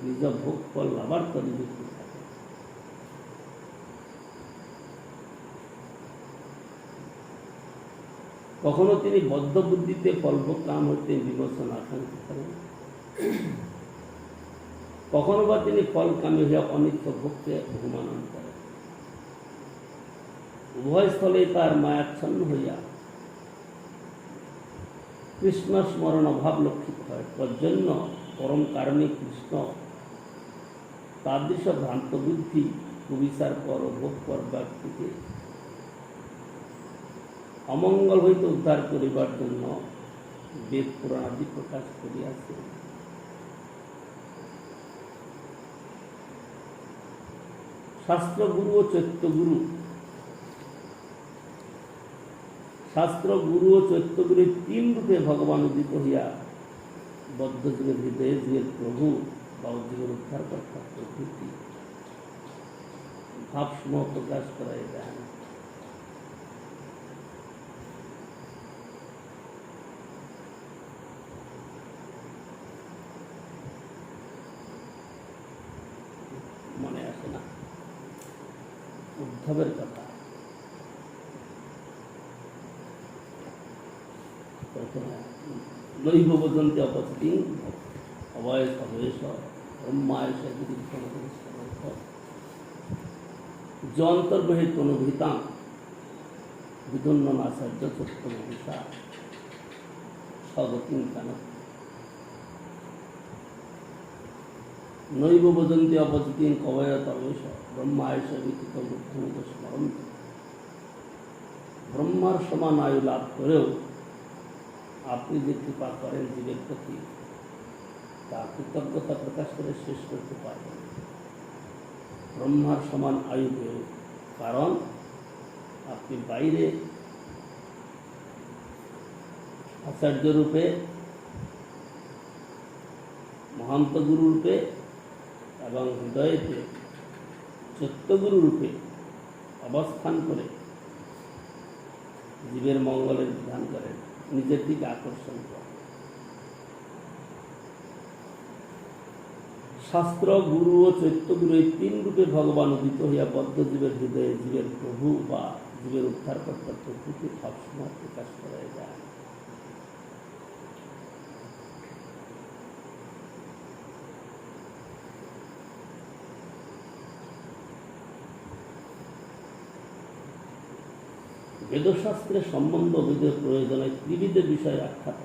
নিজ ভোগ ফল লাভার্থ নিযুক্ত থাকে। কখনো তিনি বদ্ধ বুদ্ধিতে ফলভোগ কাম হইতে বিমোচন আকাঙ্ক্ষা করেন, কখনো বা তিনি ফল কামী হইয়া অনিত্য ভোগকে অভিমানন করেন। উভয় স্থলে তার মায়াচ্ছন্ন হইয়া কৃষ্ণ স্মরণ অভাব লক্ষিত হয়। তজ্জন্য পরম কারণে কৃষ্ণ তাদৃশ ভ্রান্ত বুদ্ধি কুবিচার পর ভোগ পর ব্যক্তিকে অমঙ্গল হইতে উদ্ধার করিবার জন্য বেদ পুরাণ আদি প্রকাশ করিয়াছে। শাস্ত্রগুরু ও চৈত্যগুরু, শাস্ত্র গুরু ও চৈত্যগুরু তিন রূপে ভগবান উদিত হইয়া বদ্ধ জীবের হৃদয়ে জীবের প্রভু বা জীবের উদ্ধার কর্তা প্রভৃতি ভাবসমূহ প্রকাশ করাই দেন। মনে আসে না উদ্ধবের কথা? নৈব বদন্তি অপস্থিতিং অবয়স অবয়স ব্রহ্মায়স যন্তর্বহিত অনুভূতাং বিদন্ননাচার্য সত্যমহিষা স্বগতিং কেন। নৈব বদন্তি অপস্থিতিং অবয়স অবয়স ব্রহ্মায়স বিকৃত বুদ্ধিমত স্মরণ। ব্রহ্মার সমান আয়ু লাভ করেও আপনি যে কৃপা করেন জীবের প্রতি, তা কৃতজ্ঞতা প্রকাশ করে শেষ করতে পারবেন। ব্রহ্মার সমান আয়ু পেও, কারণ আপনি বাইরে আচার্য রূপে, মহান্ত গুরু রূপে এবং হৃদয়েতে চৈত্যগুরু রূপে অবস্থান করে জীবের মঙ্গলের বিধান করেন, নিজের দিকে আকর্ষণ করেন। শাস্ত্র গুরু ও চৈত্যগুরু এই তিন রূপে ভগবান উদিত হইয়া বদ্ধ জীবের হৃদয়ে জীবের প্রভু বা জীবের উদ্ধারকর্তা প্রকৃতি সবসময় প্রকাশ করা যায়। বেদশাস্ত্রের সম্বন্ধ বিধের প্রয়োজনে ত্রিবিধের বিষয়ে আখ্যাত।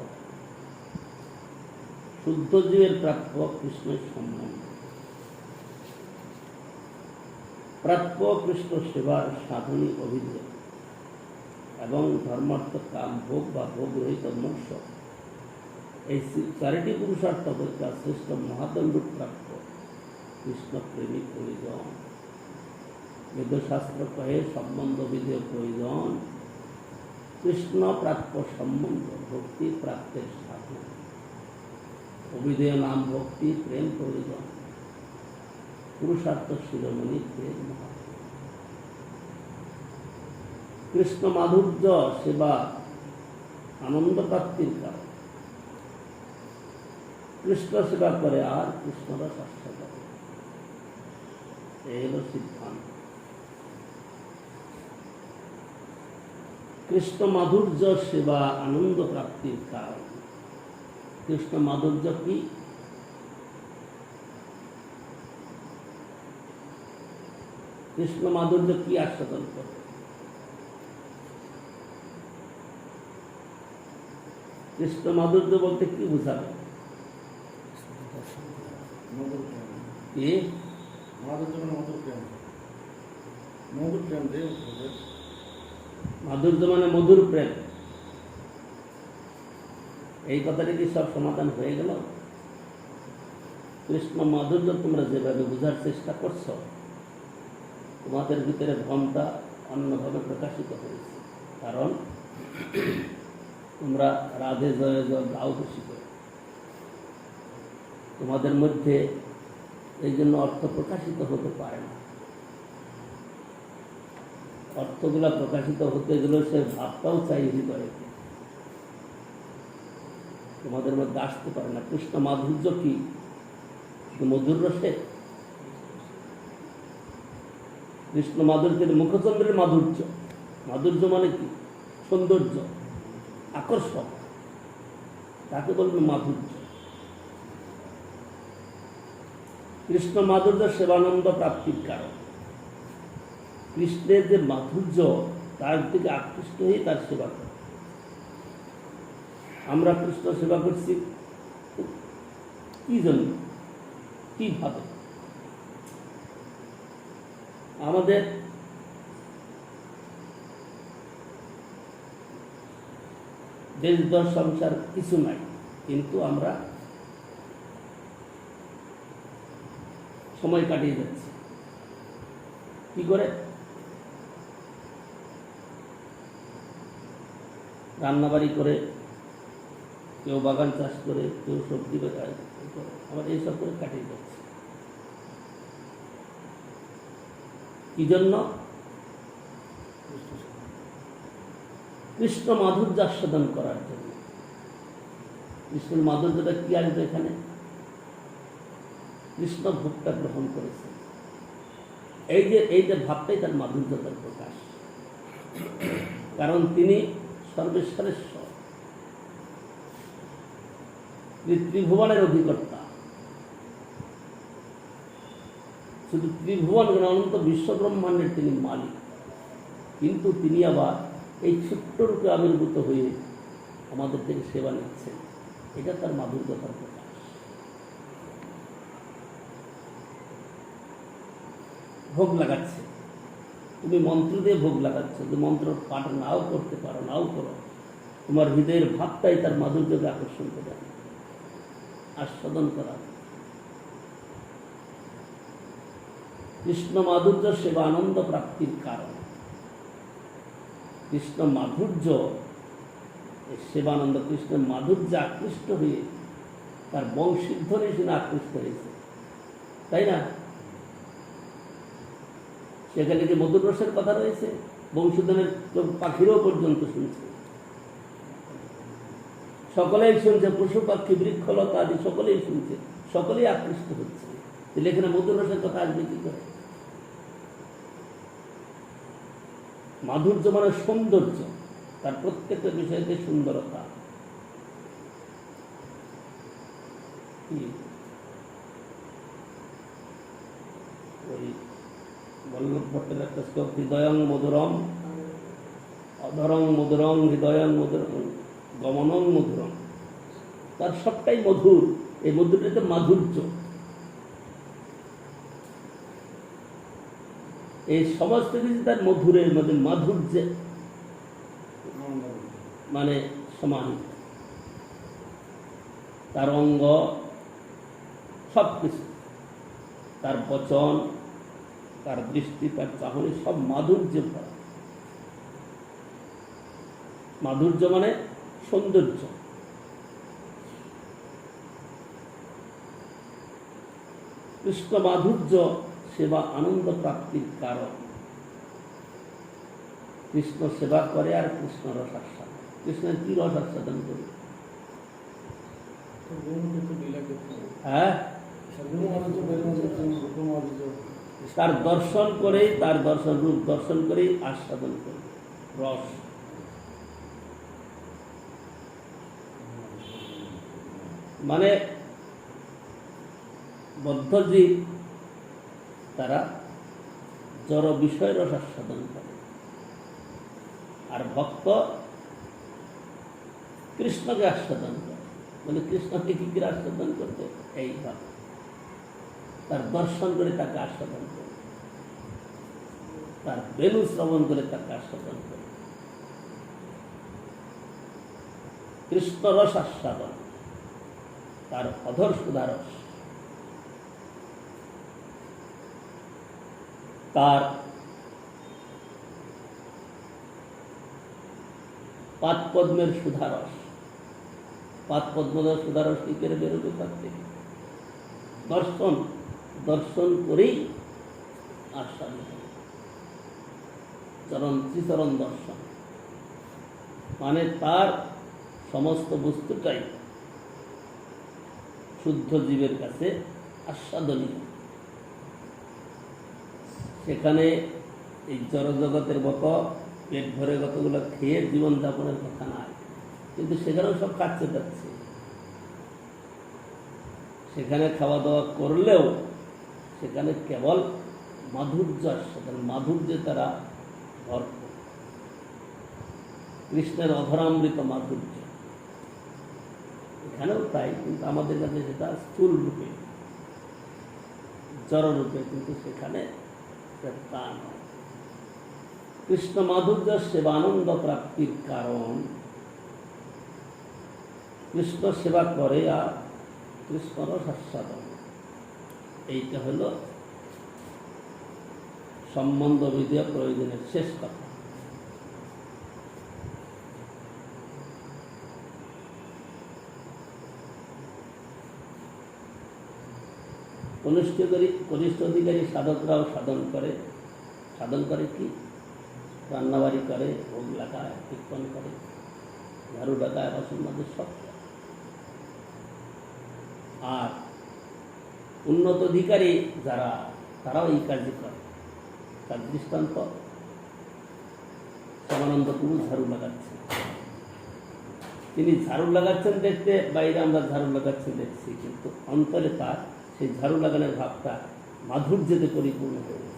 শুদ্ধ জীবের প্রাপ্য কৃষ্ণের সম্বন্ধ, প্রাপ্য কৃষ্ণ সেবার সাধনী অভিধেয় এবং ধর্মার্থ কাম ভোগ বা ভোগ রহিত মোক্ষ, এই চারিটি পুরুষার্থ অপেক্ষা শ্রেষ্ঠ মহাদণ্ড প্রাপ্য কৃষ্ণ প্রেমিক প্রয়োজন। বেদশাস্ত্র কহে সম্বন্ধ বিধেয় প্রয়োজন কৃষ্ণ প্রাপ্য সম্বন্ধ ভক্তি প্রাপ্তের সাধন। অভিধেয় নাম ভক্তি প্রেম প্রয়োজন, পুরুষার্থ শিরোমণি প্রেম মহাত্ম। কৃষ্ণ মাধুর্য সেবা আনন্দ প্রাপ্তির কারণ। কৃষ্ণ সেবা করে আর কৃষ্ণরস আস্বাদন, এই হল সিদ্ধান্ত। কৃষ্ণ মাধুর্য সেবা আনন্দ প্রাপ্তির কারণ। কৃষ্ণ মাধুর্য কি? কৃষ্ণ মাধুর্য কি আস্বাদন করে? কৃষ্ণ মাধুর্য বলতে কি বুঝাবে? কি মাধুর্য মানে মধুর প্রেম। এই কথাটা কি সব সমাধান হয়ে গেল? কৃষ্ণ মাধুর্য তোমরা যেভাবে বোঝার চেষ্টা করছো, তোমাদের ভিতরে ভ্রমটা অন্যভাবে প্রকাশিত হয়েছে। কারণ তোমরা রাধে জয় জয় গাও বেশি করে, তোমাদের মধ্যে এই জন্য অর্থ প্রকাশিত হতে পারে না। অর্থগুলা প্রকাশিত হতে গেলে সে ভাবটাও চাই হৃদয়ে, তোমাদের মধ্যে আসতে পারে না। কৃষ্ণ মাধুর্য কি শুধু মধুর রসে? কৃষ্ণ মাধুর্যের মুখচন্দ্রের মাধুর্য, মাধুর্য মানে কি? সৌন্দর্য, আকর্ষক, তাকে বলবে মাধুর্য। কৃষ্ণ মাধুর্য সেবানন্দ প্রাপ্তির কারণ। কৃষ্ণের যে মাধুর্য, তার দিকে আকৃষ্ট হয়ে তার সেবা করে। আমরা কৃষ্ণ সেবা করছি কি জন্য, কিভাবে? আমাদের দেশ দশ সংসার কিছু নাই, কিন্তু আমরা সময় কাটিয়ে যাচ্ছি কি করে? রান্নাবাড়ি করে, কেউ বাগান চাষ করে, কেউ সবজি করে, আবার এইসব করে কাটিয়ে যাচ্ছে। কি জন্য? কৃষ্ণ মাধুর্য আস্বাদন করার জন্য। কৃষ্ণের মাধুর্যটা কি আসবে এখানে? কৃষ্ণ ভোগটা গ্রহণ করেছে, এইটা ভাবটাই তার মাধুর্যতার প্রকাশ। কারণ তিনি সর্বেশ্বরেশ্বর, ত্রিভুবনের অধিকর্তা। শুধু ত্রিভুবন অনন্ত বিশ্ব ব্রহ্মাণ্ডের তিনি মালিক, কিন্তু তিনি আবার এই ছোট্ট রূপে আবির্ভূত হয়ে আমাদের থেকে সেবা নিচ্ছেন। এটা তার মাধুর্যতার প্রকাশ। ভোগ লাগাচ্ছে, তুমি মন্ত্র দিয়ে ভোগ লাগাচ্ছ, যে মন্ত্র পাঠ নাও করতে পারো, নাও করো, তোমার হৃদয়ের ভাবটাই তার মাধুর্যকে আকর্ষণ করে আস্বাদন করা। কৃষ্ণ মাধুর্য সেবা আনন্দ প্রাপ্তির কারণ। কৃষ্ণ মাধুর্য সেবানন্দ, কৃষ্ণের মাধুর্যে আকৃষ্ট হয়ে তার বংশীধ্বনি শুনে আকৃষ্ট হয়েছে, তাই না? সেখানে যে মধুর রসের কথা রয়েছে, বংশীধ্বনির পাখিরও পর্যন্ত শুনছে, সকলেই শুনছে, পশু পাখি বৃক্ষলতা আদি সকলেই শুনছে, সকলেই আকৃষ্ট হচ্ছে। তাহলে এখানে মধুর রসের কথা আসবে কি করে? মাধুর্য মানে সৌন্দর্য, তার প্রত্যেকটা বিষয়তে সুন্দরতা। ওই বল্লভ ভট্টের একটা শ্লোক, হৃদয়ং মধুরম অধরং মধুরং হৃদয়ং মধুরং গমনং মধুরম। তার সবটাই মধুর, এই মধুরটাতে মাধুর্য। এই সমস্ত কিছু তার মধুরের মধ্যে মাধুর্যে মানে সমাহিত। তার অঙ্গ সব কিছু, তার বচন, তার দৃষ্টি, তার চাহনি সব মাধুর্যে ভরা। মাধুর্য মানে সৌন্দর্য। কৃষ্ণ মাধুর্য সেবা আনন্দ প্রাপ্তির কারণ। কৃষ্ণ সেবা করে আর কৃষ্ণ রস আস্বাদন। কৃষ্ণের কি রস আস্বাদন করে? হ্যাঁ, তার দর্শন করেই, তার দর্শন রূপ দর্শন করেই আস্বাদন করে রস। মানে বদ্ধজীব তারা জড় বিষয় রস আস্বাদন করে, আর ভক্ত কৃষ্ণকে আস্বাদন করে। বলে কৃষ্ণকে কি করে আস্বাদন করতে? এইভাবে তার দর্শন করে তাকে আস্বাদন করে, তার বেণু শ্রবণ করে তাকে আস্বাদন করে। কৃষ্ণ রস আস্বাদন, তার অধর সুধারস, তার পাদপদ্মের সুধারস। পাদপদ্মের সুধারস কি করে বেরোবে তার থেকে? দর্শন, দর্শন করেই আস্বাদিত হবে। চরণ শ্রীচরণ দর্শন মানে তার সমস্ত বস্তুটাই শুদ্ধ জীবের কাছে আস্বাদনীয়। সেখানে এই জড়জগতের মতো পেট ভরে কতগুলো খেয়ে জীবনযাপনের কথা নাই, কিন্তু সেখানেও সব খাচ্ছে যাচ্ছে। সেখানে খাওয়া দাওয়া করলেও সেখানে কেবল মাধুর্য আস্বাদন, মাধুর্যে তারা ভরপুর। কৃষ্ণের অধরামৃত মাধুর্য এখানেও তাই, কিন্তু আমাদের কাছে সেটা স্থূল রূপে, জড় রূপে, কিন্তু সেখানে তা নয়। কৃষ্ণ মাধুর্য সেবানন্দ প্রাপ্তির কারণ। কৃষ্ণ সেবা করে আর কৃষ্ণ রসাস্বাদন, এইটা হল সম্বন্ধ বিধেয় প্রয়োজনের শেষ কথা। কনিষ্ঠ অধিকারী সাধকরাও সাধন করে। সাধন করে কি? রান্নাবাড়ি করে, ভোগ লাগায়, কীর্তন করে, ঝাড়ু লাগায়, বাসন মাজে, সব। আর উন্নত অধিকারী যারা, তারাও এই কাজই করে। তার দৃষ্টান্ত শ্যামানন্দ প্রভু ঝাড়ু লাগাচ্ছেন। তিনি ঝাড়ু লাগাচ্ছেন দেখতে, বাইরে আমরা ঝাড়ু লাগাচ্ছেন দেখছি, কিন্তু অন্তরে তার সেই ঝাড়ু লাগানোর ভাবটা মাধুর্যতে পরিপূর্ণ হয়ে গেছে।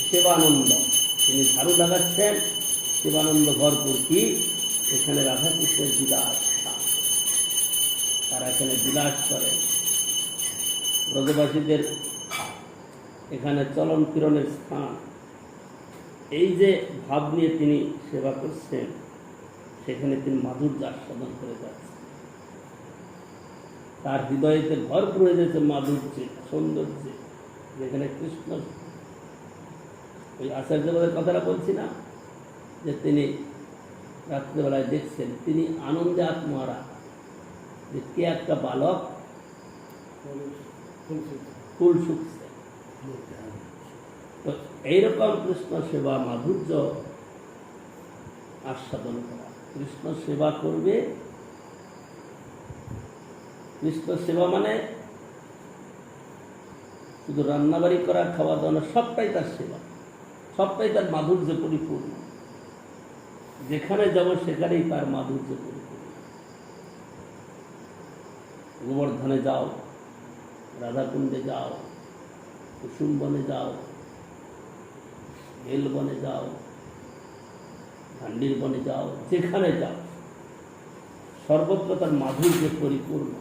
সেবানন্দ, তিনি ঝাড়ু লাগাচ্ছেন, সেবানন্দ ভরপুর। কি? এখানে রাধাকৃষ্ণের বিলাস, তারা এখানে বিলাস করে। ব্রজবাসীদের এখানে চলন ফিরনের স্থান, এই যে ভাব নিয়ে তিনি সেবা করছেন, সেখানে তিনি মাধুর্য আস্বাদন করে যাচ্ছেন। তার হৃদয়তে ভরপুর হয়ে যাচ্ছে মাধুর্যে, সৌন্দর্যে। যেখানে কৃষ্ণ, ওই আচার্যবাদের কথাটা বলছি না, যে তিনি রাত্রিবেলায় দেখছেন, তিনি আনন্দে আত্মহারা, যে কে একটা বালক ফুল শুকছে। তো এইরকম কৃষ্ণ সেবা মাধুর্য আস্বাদন করা। কৃষ্ণ সেবা করবে, কৃষ্ণ সেবা মানে শুধু রান্নাবাড়ি করা, খাওয়া দাওয়া, সবটাই তার সেবা, সবটাই তার মাধুর্য পরিপূর্ণ। যেখানে যাব সেখানেই তার মাধুর্য পরিপূর্ণ। গোবর্ধনে যাও, রাধাকুণ্ডে যাও, কুসুম বনে যাও, বেল বনে যাও, ধান্ডির বনে যাও, যেখানে যাও সর্বত্র তার মাধুর্য পরিপূর্ণ।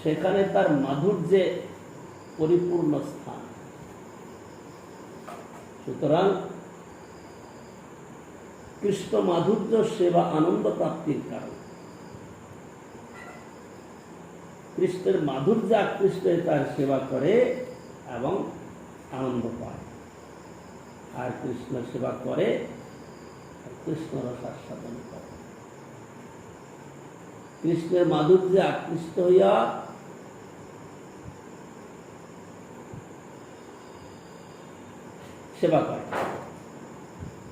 সেখানে তার মাধুর্যে পরিপূর্ণ স্থান। সুতরাং কৃষ্ণ মাধুর্য সেবা আনন্দ প্রাপ্তির কারণ। কৃষ্ণের মাধুর্য আকৃষ্ট হয়ে তার সেবা করে এবং আনন্দ পায়। আর কৃষ্ণ সেবা করে, কৃষ্ণ রস আস্বাদন করে। কৃষ্ণের মাধুর্যে আকৃষ্ট হইয়া সেবা করে,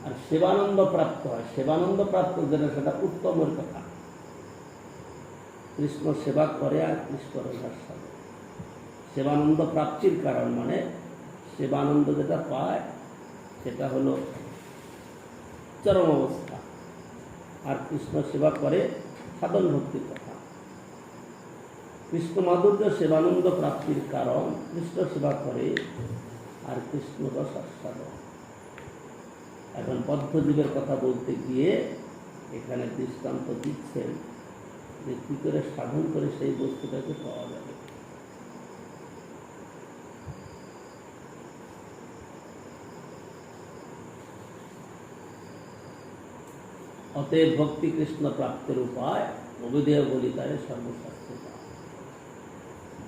আর সেবানন্দ প্রাপ্ত হয়। সেবানন্দ প্রাপ্ত যেটা, সেটা উত্তমের কথা। কৃষ্ণ সেবা করে আর কৃষ্ণ রস আস্বাদন, সেবানন্দ প্রাপ্তির কারণ। মানে সেবানন্দ যেটা পায় সেটা হলো চরম অবস্থা। আর কৃষ্ণ সেবা করে সাধন ভক্তির কথা। কৃষ্ণ মাধুর্য সেবানন্দ প্রাপ্তির কারণ। কৃষ্ণ সেবা করে আর কৃষ্ণ রস আস্বাদন। এখন বদ্ধজীবের কথা বলতে গিয়ে এখানে দৃষ্টান্ত দিচ্ছেন যে কি করে সাধন করে সেই বস্তুটাকে পাওয়া যাবে। অতএব ভক্তি কৃষ্ণ প্রাপ্তের উপায় অবিধেয় বলিতারে সর্বশাস্ত্র।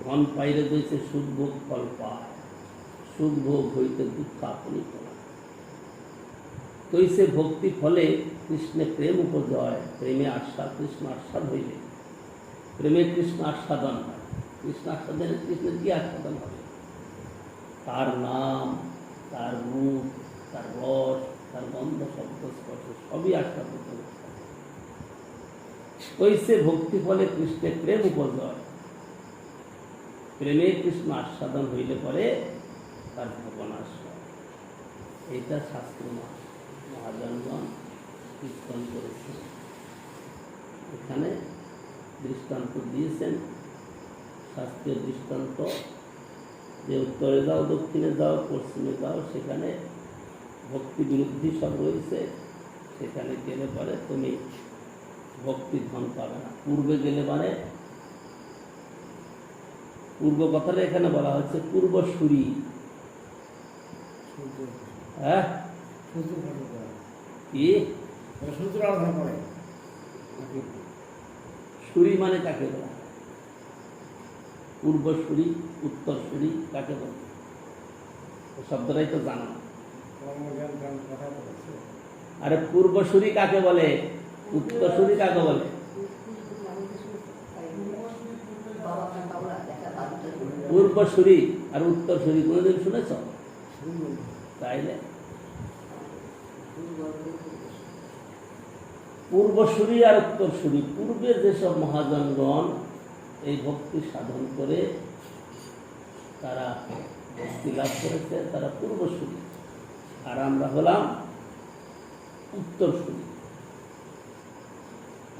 ধন পাইলে দিয়েছে সুদভোগ ফল পায়। সুখ ভোগ হইতে দুঃখ আপনি করা। তৈসে ভক্তি ফলে কৃষ্ণে প্রেম উপজয়, প্রেমে আস্বাদ, কৃষ্ণ আস্বাদ হইলে প্রেমে কৃষ্ণ আস্বাদন হয়। কৃষ্ণ আস্বাদনে কৃষ্ণের কি আস্বাদন হবে? তার নাম, তার রূপ, তার রস, তার গন্ধ, শব্দ, স্পর্শ সবই আস্বাদন হবে। তৈসে ভক্তি ফলে কৃষ্ণে প্রেম উপজয়, প্রেমে কৃষ্ণ আস্বাদন হইলে পরে তার ভগবান আস্বাদ। এইটা শাস্ত্র মহাজনগণ কীর্তন করেছে। এখানে দৃষ্টান্ত দিয়েছেন, শাস্ত্রীয় দৃষ্টান্ত, যে উত্তরে যাও, দক্ষিণে যাও, পশ্চিমে যাও, সেখানে ভক্তি বিরুদ্ধী সব রয়েছে। সেখানে গেলে পরে তুমি ভক্তি ধন পাবে না। পূর্বে গেলে মানে পূর্ব কথাটা এখানে বলা হচ্ছে পূর্বসূরি। হ্যাঁ, কি সুরি মানে কাকে বলা? পূর্বসূরি, উত্তরসূরি কাকে বলে? শব্দটাই তো জানা না। আরে পূর্বসূরি কাকে বলে, উত্তরসূরি কাকে বলে? পূর্বসূরি আর উত্তরসূরি কোনোদিন শুনেছ? তাইলে পূর্বসূরি আর উত্তরসূরি, পূর্বে যেসব মহাজনগণ এই ভক্তি সাধন করে তারা ভক্তি লাভ করেছে, তারা পূর্বসূরি, আর আমরা হলাম উত্তরসূরি।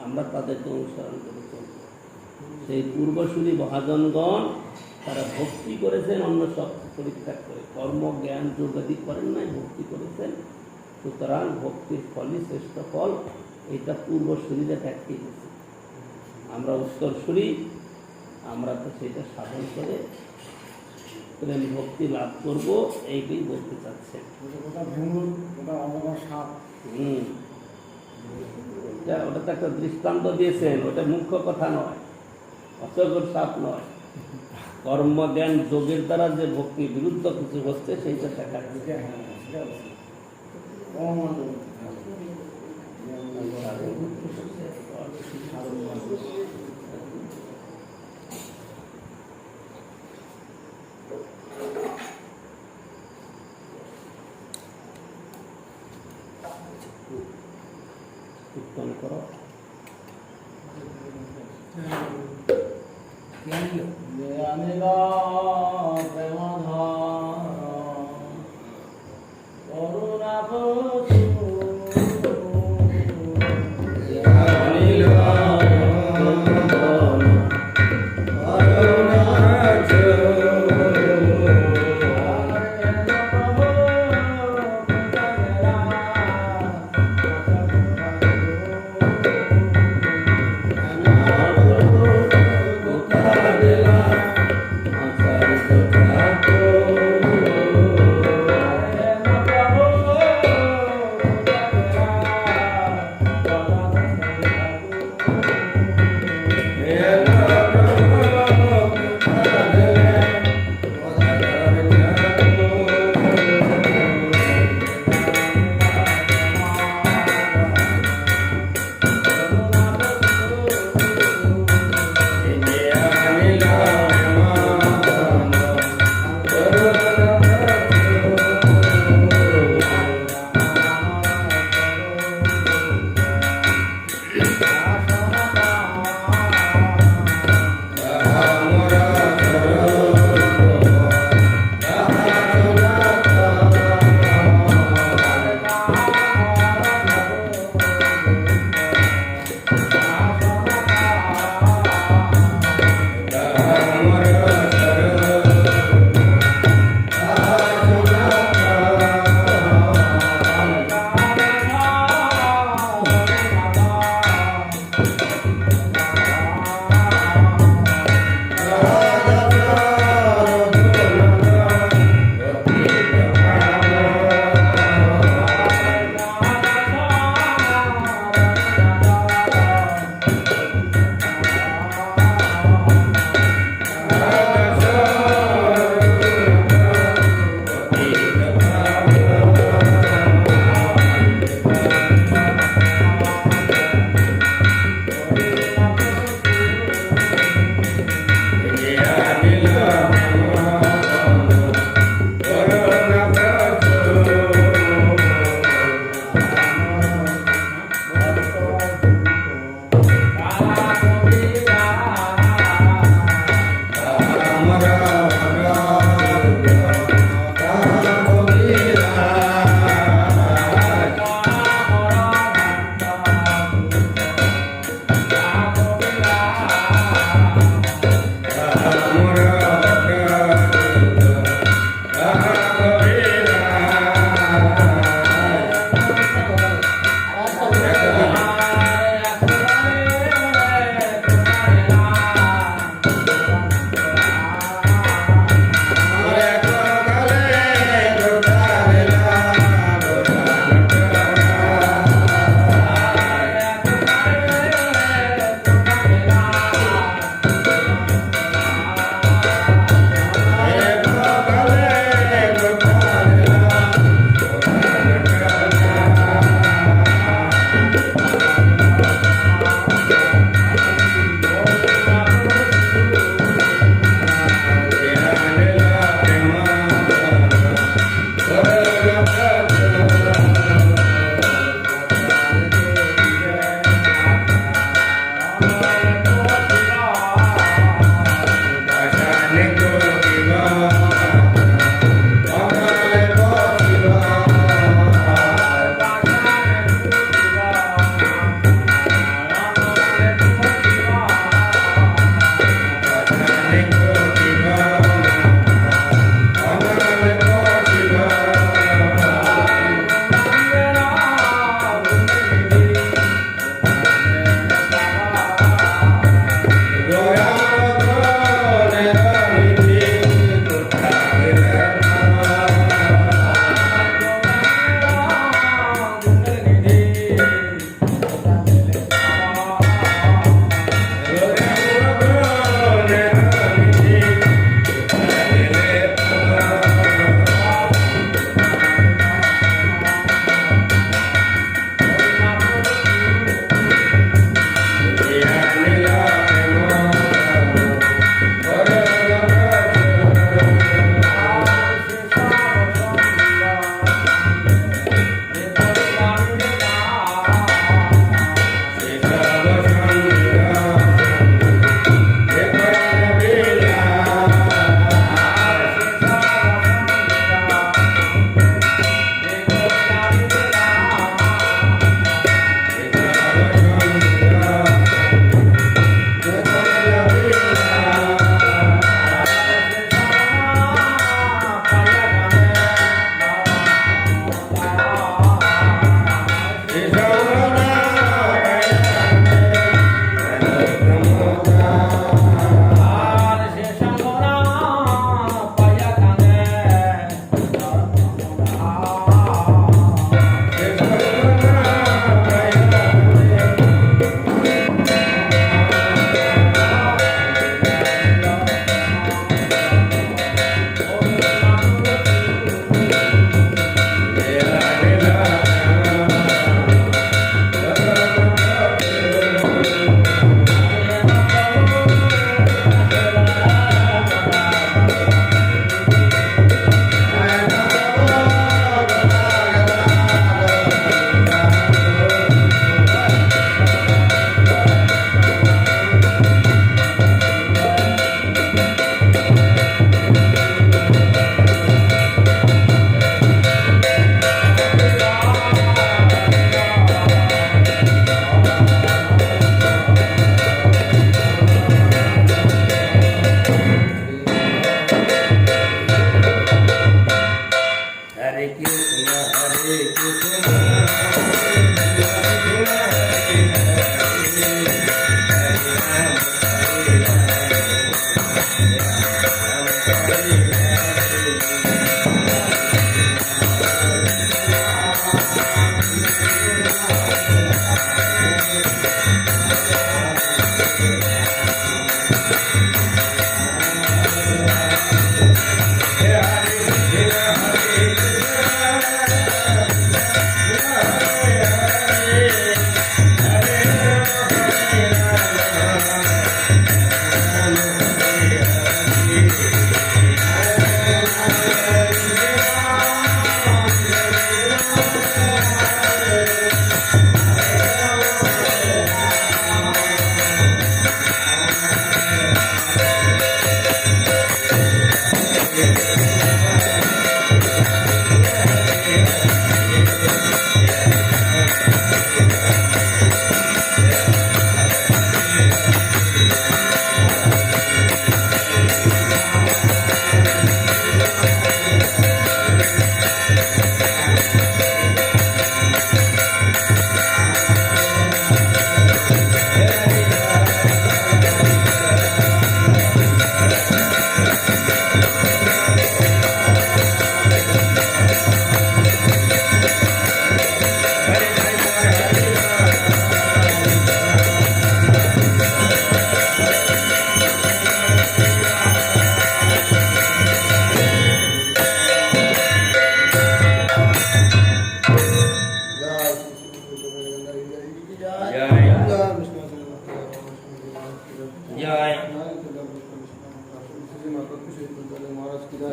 আমরা তাদেরকে অনুসরণ করে চলব। সেই পূর্বসূরি মহাজনগণ তারা ভক্তি করেছেন, অন্য সব পরিত্যাগ করে, কর্ম জ্ঞান যোগাদি করেন নাই, ভক্তি করেছেন। সুতরাং ভক্তির ফলই শ্রেষ্ঠ ফল। এটা পূর্বসূরিরা ত্যাগই গেছে। আমরা উত্তরসূরি, আমরা তো সেটা সাধন করে প্রেম ভক্তি লাভ করব, এইটাই বলতে চাচ্ছে। ওটা তো একটা দৃষ্টান্ত দিয়েছেন, ওটা মুখ্য কথা নয়, অজগর সাপ নয়। কর্মজ্ঞান যোগের দ্বারা যে ভক্তি বিরুদ্ধ কিছু হচ্ছে সেইটা দেখা যাচ্ছে। কীর্তন করো।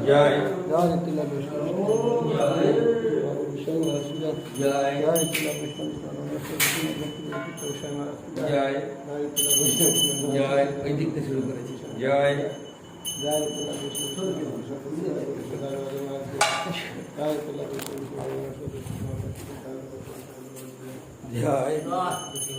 জয় জয় তিলা বিষ্ণু জয় বিষ্ণু মহারাজ জয় জয় তিলা বিষ্ণু মহারাজ জয় জয় তিলা বিষ্ণু জয় ওই দিক থেকে শুরু করেছি জয় জয় তিলা বিষ্ণু জয় তিলা বিষ্ণু জয় জয় জয়